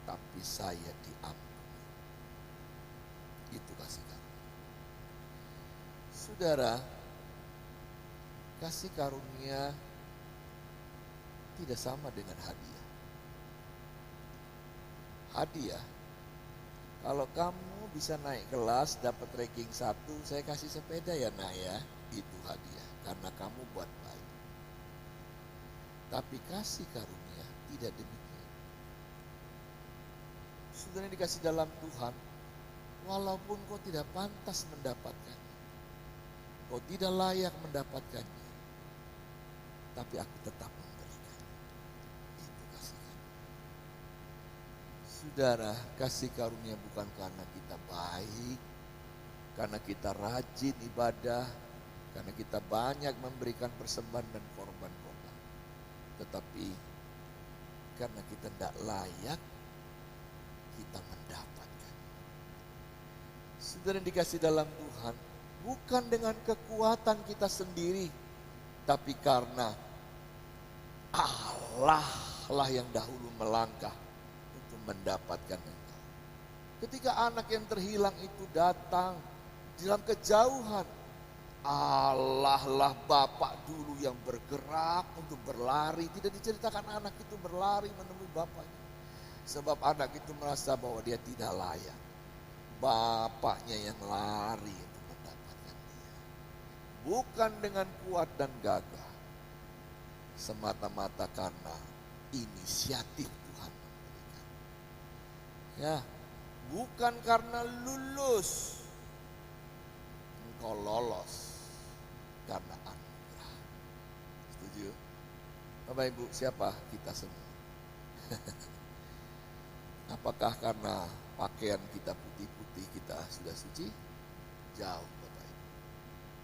tapi saya diampuni. Itu kasih karunia. Saudara, kasih karunia tidak sama dengan hadiah. Hadiah, kalau kamu bisa naik kelas, dapat ranking 1, saya kasih sepeda ya nak ya, itu hadiah, karena kamu buat baik. Tapi kasih karunia tidak demikian. Saudara dikasih dalam Tuhan, walaupun kau tidak pantas mendapatkannya, kau tidak layak mendapatkannya, tapi aku tetap memberikan. Itu kasih karunia. Saudara, kasih karunia bukan karena kita baik, karena kita rajin ibadah, karena kita banyak memberikan persembahan dan korban-korban, tetapi karena kita tidak layak, kita mendapatkan. Saudara dikasih dalam Tuhan, bukan dengan kekuatan kita sendiri, tapi karena Allah lah yang dahulu melangkah untuk mendapatkan engkau. Ketika anak yang terhilang itu datang dalam kejauhan, Allah lah Bapak dulu yang bergerak untuk berlari. Tidak diceritakan anak itu berlari menemui bapaknya, sebab anak itu merasa bahwa dia tidak layak. Bapaknya yang lari untuk mendapatkan dia. Bukan dengan kuat dan gagah, semata-mata karena inisiatif Tuhan memberikan. Ya, bukan karena lulus, engkau lolos karena anugerah. Setuju? Bapak Ibu, siapa kita semua? Apakah karena pakaian kita putih-putih kita sudah suci? Jauh Bapak Ibu.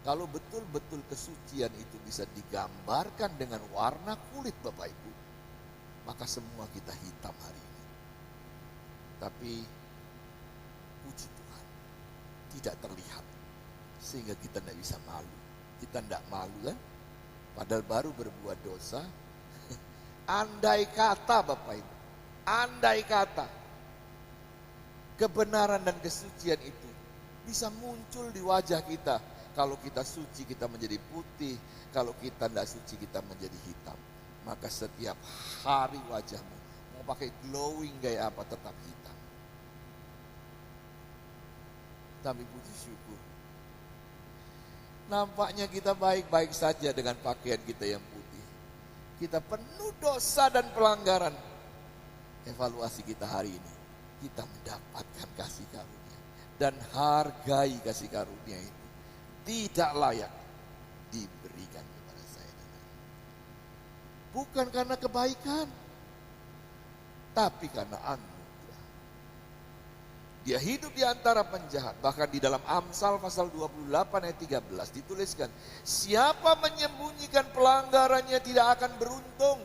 Kalau betul-betul kesucian itu bisa digambarkan dengan warna kulit Bapak Ibu, maka semua kita hitam hari ini. Tapi puji Tuhan, tidak terlihat, sehingga kita tidak bisa malu. Kita tidak malu kan? Padahal baru berbuat dosa. Andai kata Bapak Ibu, andai kata kebenaran dan kesucian itu bisa muncul di wajah kita. Kalau kita suci kita menjadi putih, kalau kita tidak suci kita menjadi hitam. Maka setiap hari wajahmu mau pakai glowing gaya apa tetap hitam. Tapi puji syukur, nampaknya kita baik-baik saja dengan pakaian kita yang putih. Kita penuh dosa dan pelanggaran. Evaluasi kita hari ini, kita mendapatkan kasih karunia dan hargai kasih karunia itu. Tidak layak diberikan kepada saya dan Anda. Bukan karena kebaikan, tapi karena anugerah. Dia hidup di antara penjahat. Bahkan di dalam Amsal pasal 28 ayat 13 dituliskan, siapa menyembunyikan pelanggarannya tidak akan beruntung,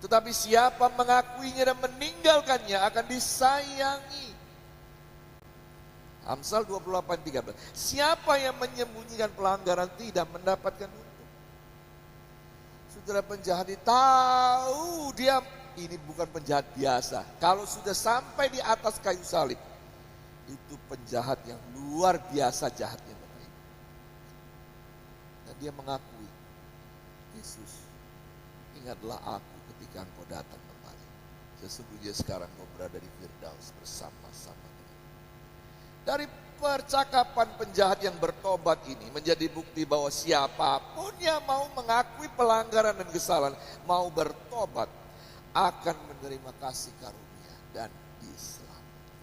tetapi siapa mengakuinya dan meninggalkannya akan disayangi. Amsal 28:13. Siapa yang menyembunyikan pelanggaran tidak mendapatkan untung. Saudara, penjahat ini tahu dia ini bukan penjahat biasa. Kalau sudah sampai di atas kayu salib, itu penjahat yang luar biasa jahatnya Bapak Ibu. Dan dia mengakui, Yesus, ingatlah aku ketika engkau datang kembali. Sesungguhnya sekarang kau berada di Firdaus bersama-sama. Dari percakapan penjahat yang bertobat ini menjadi bukti bahwa siapapun yang mau mengakui pelanggaran dan kesalahan, mau bertobat, akan menerima kasih karunia dan diselamatkan.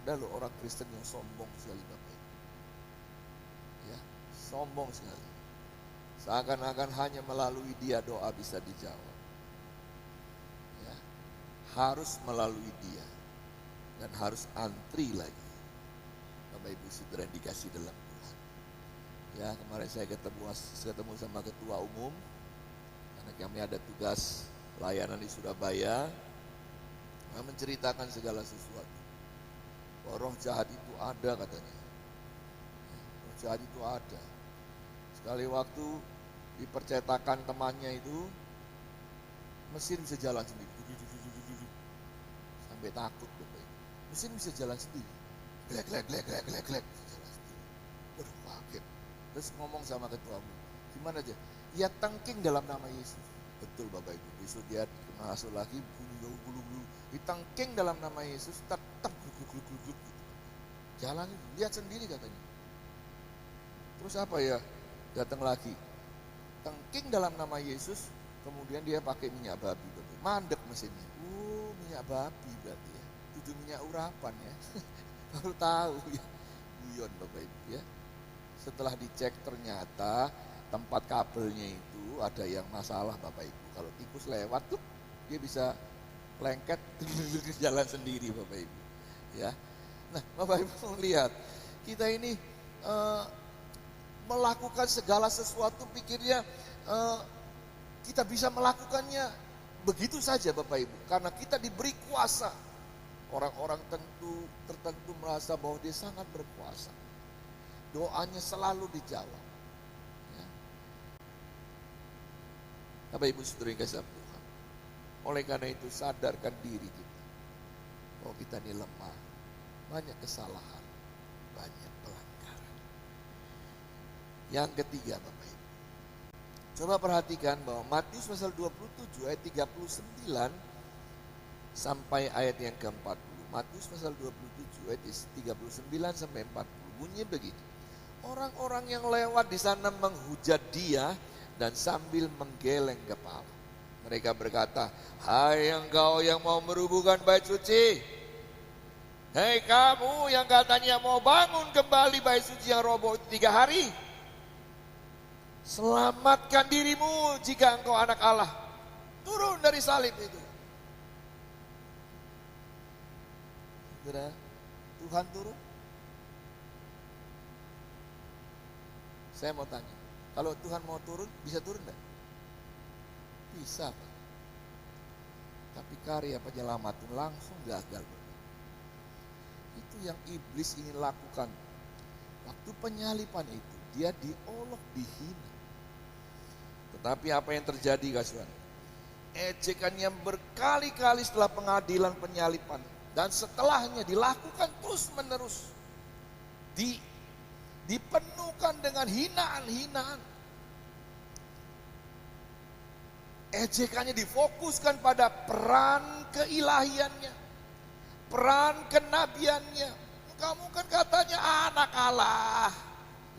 Ada loh orang Kristen yang sombong sekali Bapak Ibu. Ya, sombong sekali. Seakan-akan hanya melalui dia doa bisa dijawab. Ya, harus melalui dia. Dan harus antri lagi. Bapak Ibu Saudara yang dikasih dalam Tuhan. Ya, kemarin saya ketemu sama ketua umum. Karena kami ada tugas layanan di Surabaya. Menceritakan segala sesuatu. Bahwa roh jahat itu ada katanya. Roh jahat itu ada. Sekali waktu di percetakan temannya itu, mesin bisa jalan sendiri. Sampai takut. Mesin bisa jalan sendiri. Glek, jalan sendiri. Waduh, kaget. Terus ngomong sama ketua umum, gimana aja? Ya tengking dalam nama Yesus. Betul Bapak Ibu. Besok dia masuk lagi, bulu-bulu. Ditengking dalam nama Yesus, tetap gluk gitu. Jalan, lihat sendiri katanya. Terus apa ya? Datang lagi. Tengking dalam nama Yesus, kemudian dia pakai minyak babi. Mandek mesinnya. Minyak babi berarti ya. Itu minyak urapan ya. Baru tahu ya. Guyon Bapak Ibu ya. Setelah dicek ternyata tempat kabelnya itu ada yang masalah Bapak Ibu. Kalau tikus lewat tuh dia bisa lengket jalan sendiri Bapak Ibu. Ya. Nah, Bapak Ibu lihat, kita ini melakukan segala sesuatu pikirnya kita bisa melakukannya begitu saja Bapak Ibu. Karena kita diberi kuasa. Orang-orang tertentu merasa bahwa dia sangat berkuasa. Doanya selalu dijawab. Ya. Bapak Ibu Saudara yang kasih Tuhan. Oleh karena itu sadarkan diri kita. Bahwa kita ini lemah. Banyak kesalahan. Banyak pelanggaran. Yang ketiga Bapak Ibu. Coba perhatikan bahwa Matius pasal 27 ayat 39 sampai ayat yang ke-40. Matius pasal 27 ayat 39 sampai 40. Bunyinya begitu. Orang-orang yang lewat di sana menghujat dia dan sambil menggeleng kepala. Mereka berkata, "Hai engkau yang mau merubuhkan bait suci. Hei kamu yang katanya mau bangun kembali bait suci yang roboh 3 hari. Selamatkan dirimu jika engkau anak Allah. Turun dari salib itu." Saudara, Tuhan turun? Saya mau tanya, kalau Tuhan mau turun, bisa turun enggak? Bisa Pak. Tapi karya penyelamatan langsung gagal. Itu yang iblis ingin lakukan. Waktu penyalipan itu, dia diolok, dihina. Tetapi apa yang terjadi kasihan? Ejekannya berkali-kali setelah pengadilan penyalipan. Dan setelahnya dilakukan terus menerus. Dipenuhkan dengan hinaan-hinaan. Ejekannya difokuskan pada peran keilahiannya. Peran kenabiannya. Kamu kan katanya anak Allah.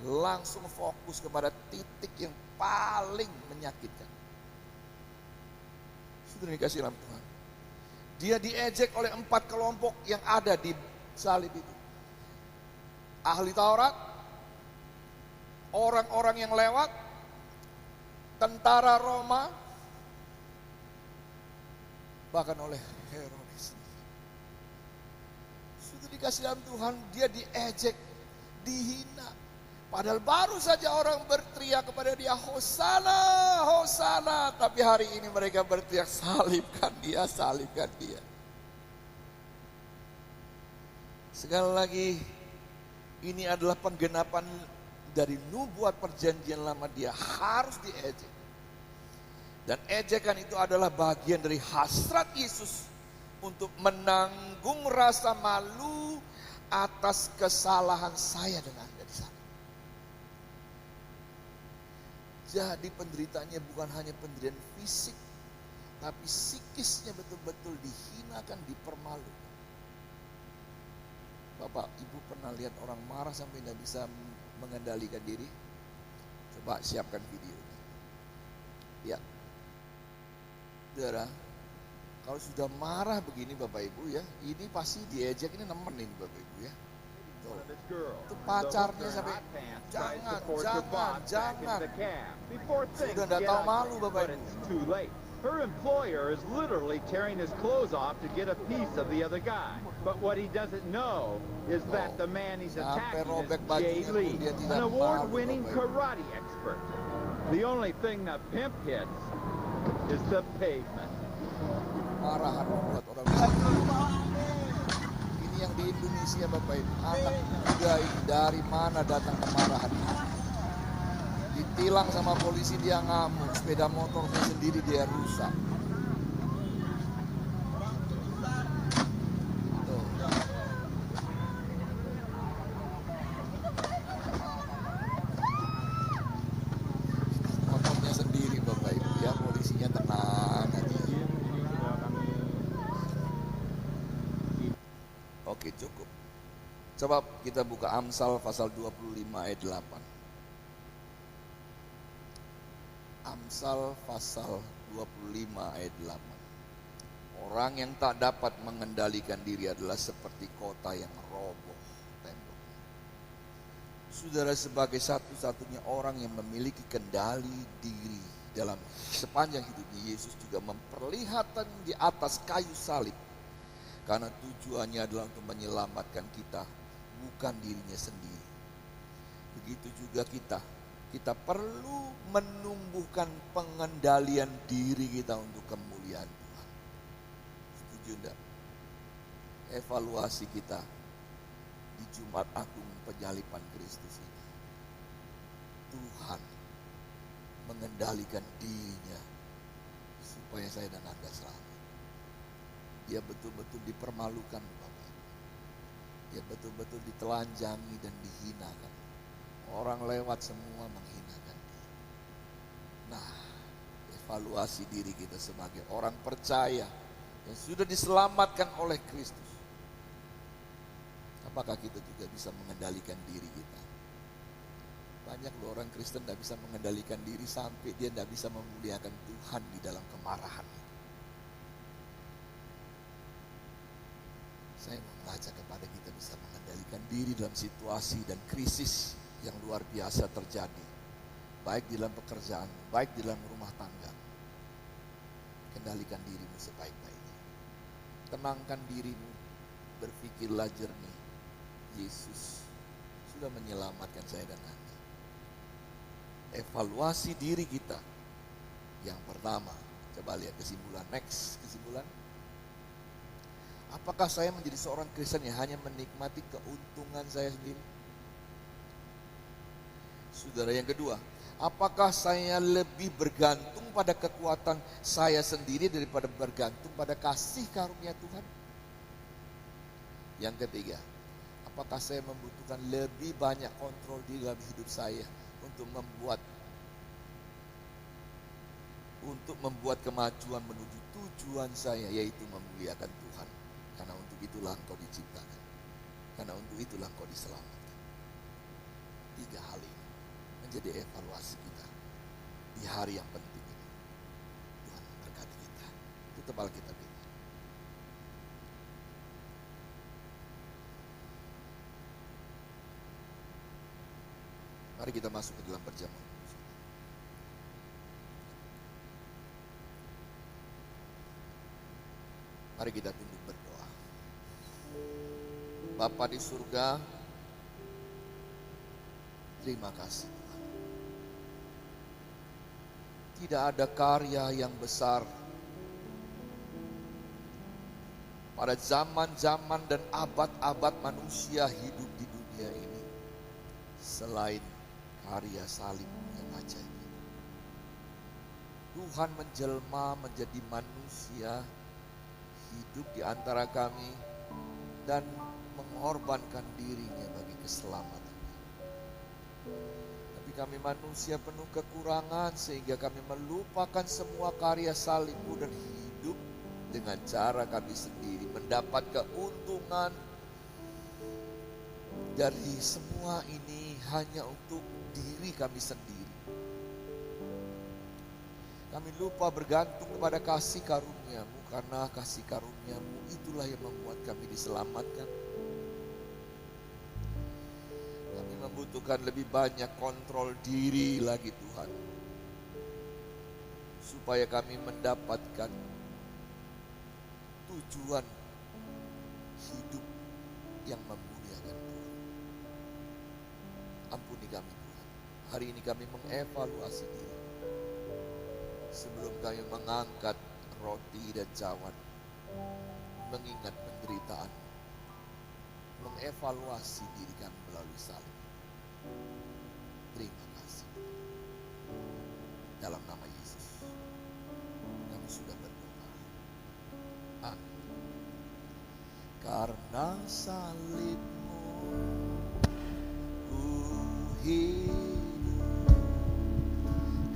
Langsung fokus kepada titik yang paling menyakitkan. Sudah dikasih dalam Tuhan. Dia diejek oleh 4 kelompok yang ada di salib itu. Ahli Taurat, orang-orang yang lewat, tentara Roma, bahkan oleh Herodes. Sudah dikasih dalam Tuhan, dia diejek, dihina. Padahal baru saja orang berteriak kepada dia, Hosana, Hosana. Tapi hari ini mereka berteriak, salibkan dia, salibkan dia. Sekali lagi, ini adalah penggenapan dari nubuat perjanjian lama, dia harus diejek. Dan ejekan itu adalah bagian dari hasrat Yesus untuk menanggung rasa malu atas kesalahan saya dan Anda di sana. Jadi penderitaannya bukan hanya penderitaan fisik, tapi psikisnya betul-betul dihinakan, dipermalukan. Bapak, Ibu pernah lihat orang marah sampai tidak bisa mengendalikan diri? Coba siapkan video. Ya, saudara, kalau sudah marah begini Bapak Ibu ya, ini pasti diejek, ini nemen ini Bapak Ibu ya. Tuh, itu pacarnya sampai jangan. Sudah tidak tahu malu Bapak Ibu. Her employer is literally tearing his clothes off to get a piece of the other guy. But what he doesn't know is that the man he's attacking is Jay Lee, an award-winning karate expert. The only thing that pimp hits is the pavement. Marahan membuat orang. Ini yang di Indonesia Bapak Ibu. Anak muda ini dari mana datang kemarahan ini? Ditilang sama polisi dia ngamuk, sepeda motornya sendiri dia rusak. Tuh. Motornya sendiri Bapak Ibu ya, polisinya tenang aja. Oke, cukup. Coba kita buka Amsal pasal 25 ayat 8. Amsal pasal 25 ayat 8. Orang yang tak dapat mengendalikan diri adalah seperti kota yang roboh temboknya. Saudara, sebagai satu-satunya orang yang memiliki kendali diri dalam sepanjang hidupnya, Yesus juga memperlihatkan di atas kayu salib. Karena tujuannya adalah untuk menyelamatkan kita, bukan dirinya sendiri. Begitu juga kita perlu menumbuhkan pengendalian diri kita untuk kemuliaan Tuhan. Setuju enggak? Evaluasi kita di Jumat Agung Penyalipan Kristus ini. Tuhan mengendalikan dirinya supaya saya dan Anda selamat. Dia betul-betul dipermalukan Bapak. Dia betul-betul ditelanjangi dan dihinakan. Orang lewat semua menghinakan dia. Nah, evaluasi diri kita sebagai orang percaya yang sudah diselamatkan oleh Kristus. Apakah kita juga bisa mengendalikan diri kita? Banyak loh orang Kristen tidak bisa mengendalikan diri sampai dia tidak bisa memuliakan Tuhan di dalam kemarahan. Saya mengajak kepada kita bisa mengendalikan diri dalam situasi dan krisis yang luar biasa terjadi, baik di dalam pekerjaan, baik di dalam rumah tangga. Kendalikan dirimu sebaik-baiknya. Tenangkan dirimu, berpikirlah jernih. Yesus sudah menyelamatkan saya dan Anda. Evaluasi diri kita. Yang pertama, coba lihat kesimpulan. Next, kesimpulan. Apakah saya menjadi seorang Kristen yang hanya menikmati keuntungan saya sendiri? Saudara, yang kedua, apakah saya lebih bergantung pada kekuatan saya sendiri daripada bergantung pada kasih karunia Tuhan? Yang ketiga, apakah saya membutuhkan lebih banyak kontrol di dalam hidup saya untuk membuat kemajuan menuju tujuan saya, yaitu memuliakan Tuhan. Karena untuk itulah engkau diciptakan. Karena untuk itulah engkau diselamatkan. 3 hal ini menjadi evaluasi kita di hari yang penting ini. Tuhan memberkati kita. Tutup Alkitab kita. Mari kita masuk ke dalam perjamuan. Mari kita tunduk berdoa. Bapa di surga, terima kasih Tuhan. Tidak ada karya yang besar pada zaman-zaman dan abad-abad manusia hidup di dunia ini selain karya salib yang ajaib. Tuhan menjelma menjadi manusia, hidup di antara kami dan mengorbankan dirinya bagi keselamatan. Tapi kami manusia penuh kekurangan sehingga kami melupakan semua karya salib-Mu dan hidup dengan cara kami sendiri mendapat keuntungan dari semua ini hanya untuk diri kami sendiri. Kami lupa bergantung kepada kasih karunia-Mu, karena kasih karunia-Mu itulah yang membuat kami diselamatkan. Kami membutuhkan lebih banyak kontrol diri lagi Tuhan, supaya kami mendapatkan tujuan hidup yang memuliakan Tuhan. Ampuni kami Tuhan. Hari ini kami mengevaluasi diri. Sebelum kami mengangkat roti dan cawan, mengingat penderitaan, mengevaluasi diri kami melalui salib. Terima kasih. Dalam nama Yesus, kami sudah berdoa. Amin. Karena salib-Mu ku hidup,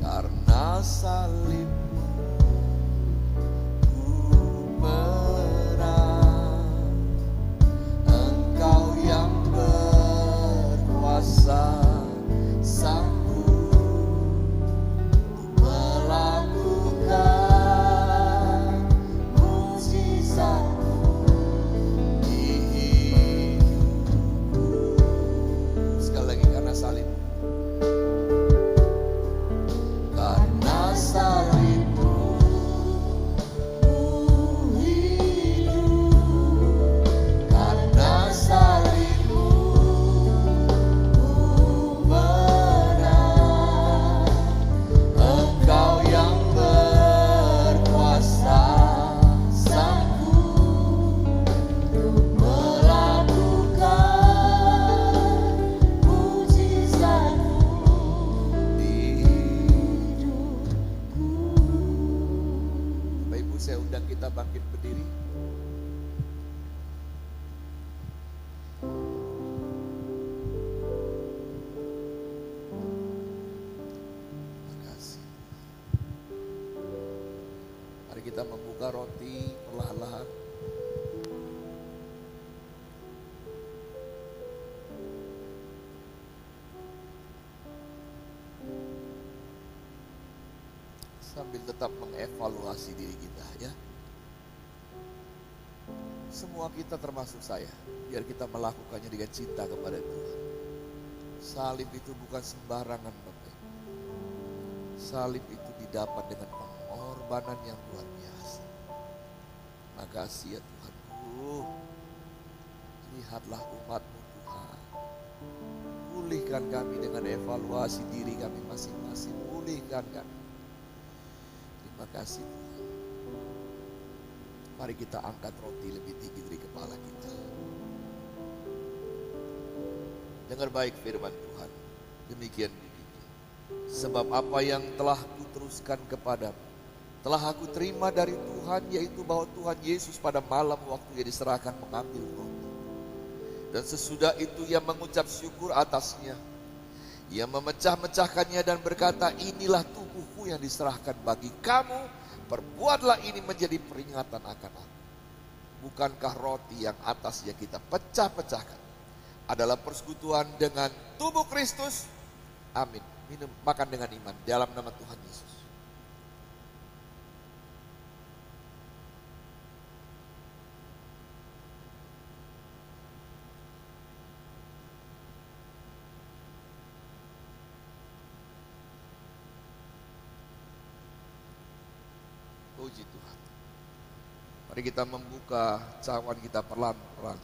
karena salib-Mu ku menang. Engkau yang berkuasa, sanggup melakukan mujizat-Mu di hidupku. Sekali lagi, karena salib. Karena salib-Mu ku hidup, karena salib-Mu ku menang. Engkau yang berkuasa, sanggup melakukan mujizat-Mu di hidupku. Bapak Ibu, saya undang kita bangkit berdiri. Makasih. Mari kita membuka roti perlahan-lahan. Sambil tetap mengevaluasi diri kita, ya. Semua kita termasuk saya, biar kita melakukannya dengan cinta kepada Tuhan. Salib itu bukan sembarangan, Bapak. Salib itu didapat dengan pengorbanan yang luar biasa. Makasih ya Tuhan. Lihatlah umat-Mu Tuhan. Pulihkan kami dengan evaluasi diri kami masing-masing. Pulihkan kami. Terima kasih Tuhan. Mari kita angkat roti lebih tinggi dari kepala kita. Dengar baik firman Tuhan. Demikian bunyinya. Sebab apa yang telah kuteruskan kepadamu, telah aku terima dari Tuhan, yaitu bahwa Tuhan Yesus pada malam waktu Ia diserahkan mengambil roti. Dan sesudah itu Ia mengucap syukur atasnya. Ia memecah-mecahkannya dan berkata, inilah tubuhku yang diserahkan bagi kamu. Perbuatlah ini menjadi peringatan akan aku. Bukankah roti yang atasnya kita pecah-pecahkan adalah persekutuan dengan tubuh Kristus? Amin. Minum, makan dengan iman dalam nama Tuhan Yesus. Puji Tuhan. Mari kita membuka cawan kita perlahan-lahan.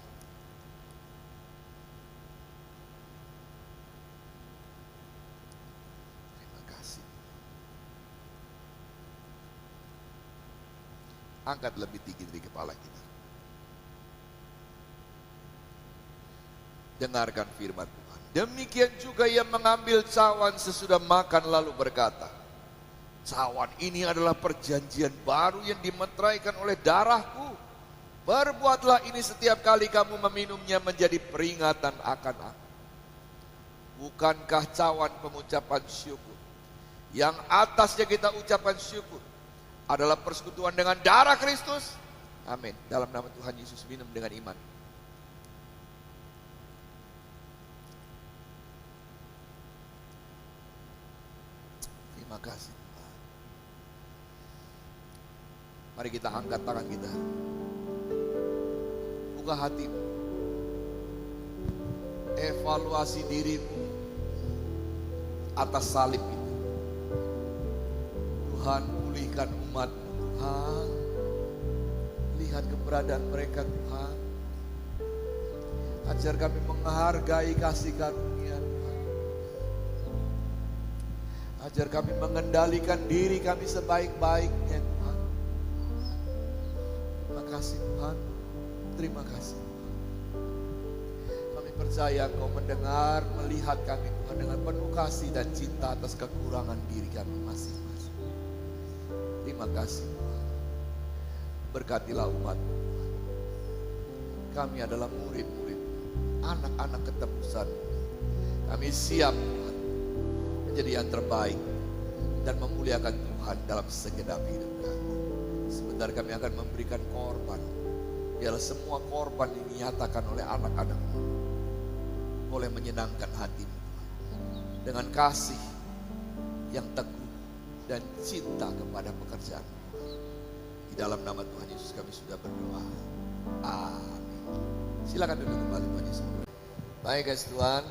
Terima kasih. Angkat lebih tinggi dari kepala kita. Dengarkan firman Tuhan. Demikian juga Ia mengambil cawan sesudah makan lalu berkata, cawan ini adalah perjanjian baru yang dimeteraikan oleh darahku. Perbuatlah ini setiap kali kamu meminumnya menjadi peringatan akan aku. Bukankah cawan pengucapan syukur, yang atasnya kita ucapan syukur, adalah persekutuan dengan darah Kristus? Amin. Dalam nama Tuhan Yesus minum dengan iman. Terima kasih Tuhan. Mari kita angkat tangan kita. Buka hatimu. Evaluasi dirimu atas salib itu. Tuhan, pulihkan umat-Mu Tuhan. Lihat keberadaan mereka Tuhan. Ajar kami menghargai kasih karunia Tuhan. Ajar kami mengendalikan diri kami sebaik-baiknya Tuhan. Terima kasih Tuhan. Terima kasih Tuhan. Kami percaya Engkau mendengar, melihat kami Tuhan dengan penuh kasih dan cinta atas kekurangan diri kami masing-masing. Terima kasih Tuhan. Berkatilah umat-Mu Tuhan. Kami adalah murid-murid, anak-anak ketebusan. Kami siap Tuhan menjadi yang terbaik dan memuliakan Tuhan dalam segenap hidup kami. Sebentar kami akan memberikan korban. Biarlah semua korban yang dinyatakan oleh anak-anak-Mu boleh menyenangkan hati-Mu dengan kasih yang teguh dan cinta kepada pekerjaan. Di dalam nama Tuhan Yesus kami sudah berdoa. Amin. Silakan duduk kembali Tuhan Yesus. Baik guys Tuhan,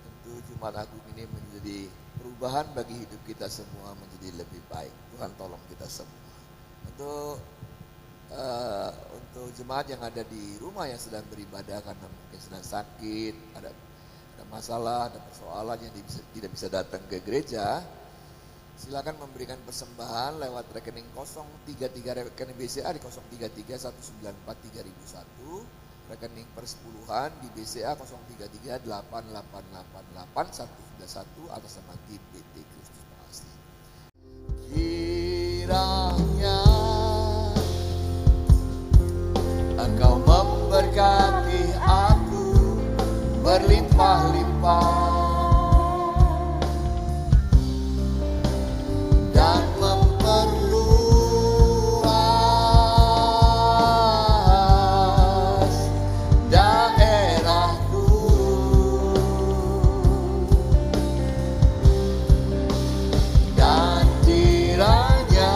tentu Jumat Agung ini menjadi perubahan bagi hidup kita semua menjadi lebih baik. Tuhan tolong kita semua. Untuk jemaat yang ada di rumah yang sedang beribadah karena mungkin sedang sakit, ada masalah, ada persoalan yang tidak bisa datang ke gereja, silakan memberikan persembahan lewat rekening 033 rekening BCA di 033 194 3001, rekening persepuluhan di BCA 033 8888 191 atas nama GBT Kristus Pasti. Kiranya Engkau memberkati aku berlimpah-limpah dan memperluas daerahku, dan kiranya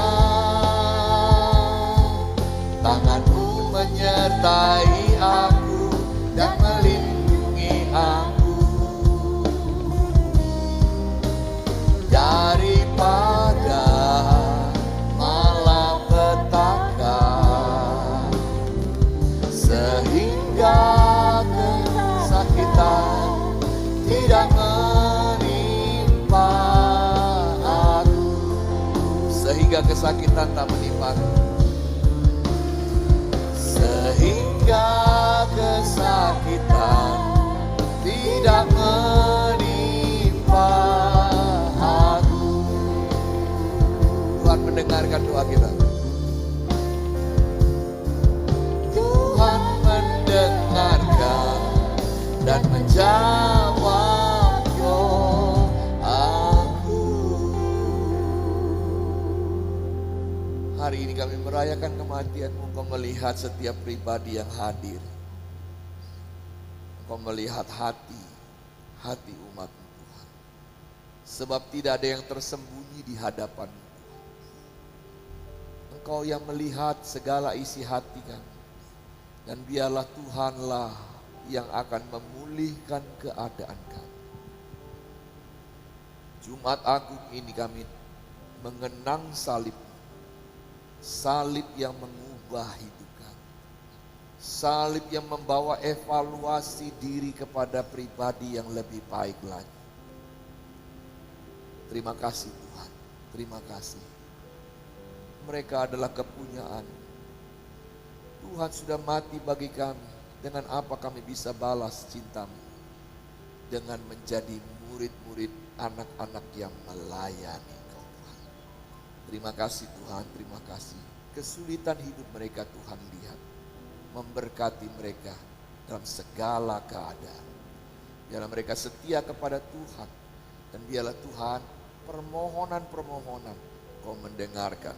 tangan-Mu menyertai aku dan melindungi aku daripada malapetaka, sehingga kesakitan tidak menimpa aku, sehingga kesakitan tak menimpa aku. Sehingga kesakitan tidak menimpa aku. Tuhan mendengarkan doa kita. Tuhan mendengarkan dan menjawab doaku. Hari ini kami merayakan kematian-Mu. Engkau melihat setiap pribadi yang hadir. Engkau melihat hati umat-Mu Tuhan. Sebab tidak ada yang tersembunyi di hadapan-Mu. Engkau yang melihat segala isi hati kami. Dan biarlah Tuhanlah yang akan memulihkan keadaan kami. Jumat Agung ini kami mengenang salib. Salib yang mengubah hidup kami. Salib yang membawa evaluasi diri kepada pribadi yang lebih baik lagi. Terima kasih Tuhan. Terima kasih. Mereka adalah kepunyaan. Tuhan sudah mati bagi kami. Dengan apa kami bisa balas cinta-Mu? Dengan menjadi murid-murid anak-anak yang melayani. Terima kasih Tuhan, terima kasih. Kesulitan hidup mereka Tuhan lihat. Memberkati mereka dalam segala keadaan. Biarlah mereka setia kepada Tuhan. Dan biarlah Tuhan permohonan-permohonan Kau mendengarkan.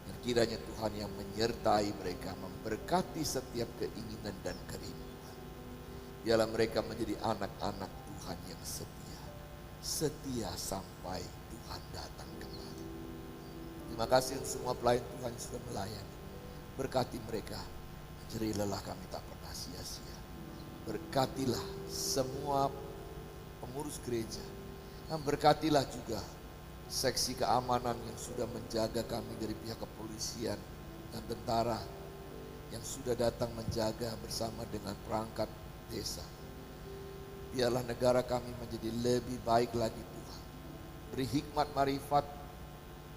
Dan kiranya Tuhan yang menyertai mereka, memberkati setiap keinginan dan kerinduan. Biarlah mereka menjadi anak-anak Tuhan yang setia. Setia sampai Tuhan Tuhan datang kembali. Terima kasih untuk semua pelayan Tuhan yang sudah melayani. Berkati mereka, jerih lelah kami tak pernah sia-sia. Berkatilah semua pengurus gereja, dan berkatilah juga seksi keamanan yang sudah menjaga kami dari pihak kepolisian dan tentara yang sudah datang menjaga bersama dengan perangkat desa. Biarlah negara kami menjadi lebih baik lagi Tuhan. Beri hikmat marifat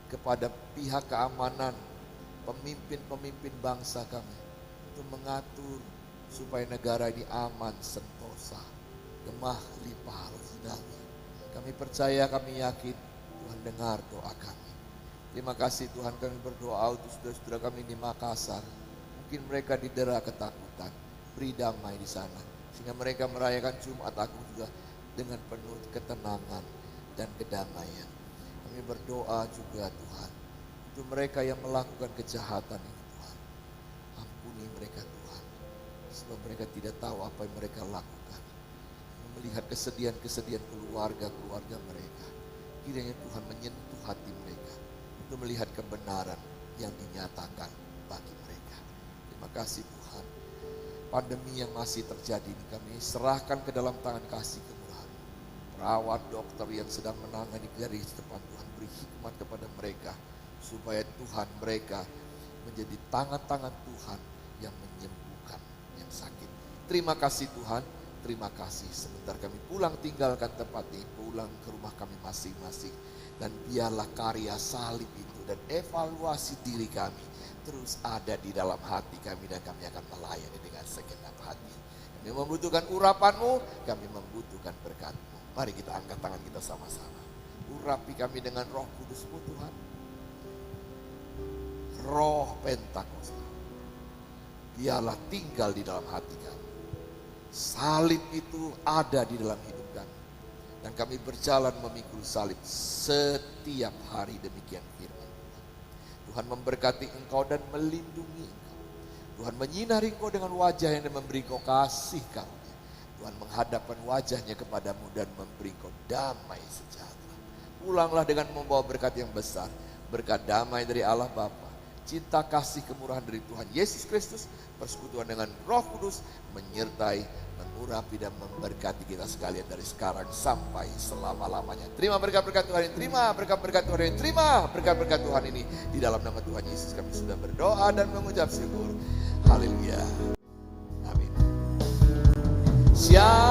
kepada pihak keamanan, pemimpin-pemimpin bangsa kami untuk mengatur supaya negara ini aman, sentosa, gemah limpah rezeki. Kami percaya, kami yakin Tuhan dengar doa kami. Terima kasih Tuhan, kami berdoa untuk saudara-saudara kami di Makassar. Mungkin mereka didera ketakutan, beri damai di sana, sehingga mereka merayakan Jumat Agung juga dengan penuh ketenangan dan kedamaian. Kami berdoa juga Tuhan, untuk mereka yang melakukan kejahatan ini Tuhan. Ampuni mereka Tuhan, sebab mereka tidak tahu apa yang mereka lakukan. Melihat kesedihan-kesedihan keluarga mereka, kiranya Tuhan menyentuh hati mereka untuk melihat kebenaran yang dinyatakan bagi mereka. Terima kasih Tuhan. Pandemi yang masih terjadi ini kami serahkan ke dalam tangan kasih kemurahan. Perawat, dokter yang sedang menangani garis depan Tuhan, beri hikmat kepada mereka supaya Tuhan mereka menjadi tangan-tangan Tuhan yang menyembuhkan yang sakit. Terima kasih Tuhan. Terima kasih, sebentar kami pulang tinggalkan tempat ini, pulang ke rumah kami masing-masing. Dan biarlah karya salib itu dan evaluasi diri kami terus ada di dalam hati kami, dan kami akan melayani dengan segenap hati. Kami membutuhkan urapan-Mu, kami membutuhkan berkat-Mu. Mari kita angkat tangan kita sama-sama. Urapi kami dengan Roh Kudus-Mu Tuhan. Roh Pentakosta, biarlah tinggal di dalam hati kami. Salib itu ada di dalam hidup kami, dan kami berjalan memikul salib setiap hari, demikian firman Tuhan. Tuhan memberkati engkau dan melindungi engkau. Tuhan menyinari engkau dengan wajah yang memberi engkau kasih karunia. Tuhan menghadapkan wajahnya kepadamu dan memberi engkau damai sejahtera. Pulanglah dengan membawa berkat yang besar, berkat damai dari Allah Bapa, cinta kasih kemurahan dari Tuhan Yesus Kristus, persekutuan dengan Roh Kudus menyertai, mengurapi dan memberkati kita sekalian dari sekarang sampai selama-lamanya. Terima berkat-berkat Tuhan ini, terima berkat-berkat Tuhan ini, terima berkat-berkat Tuhan ini. Di dalam nama Tuhan Yesus kami sudah berdoa dan mengucap syukur. Haleluya. Amin. Siap.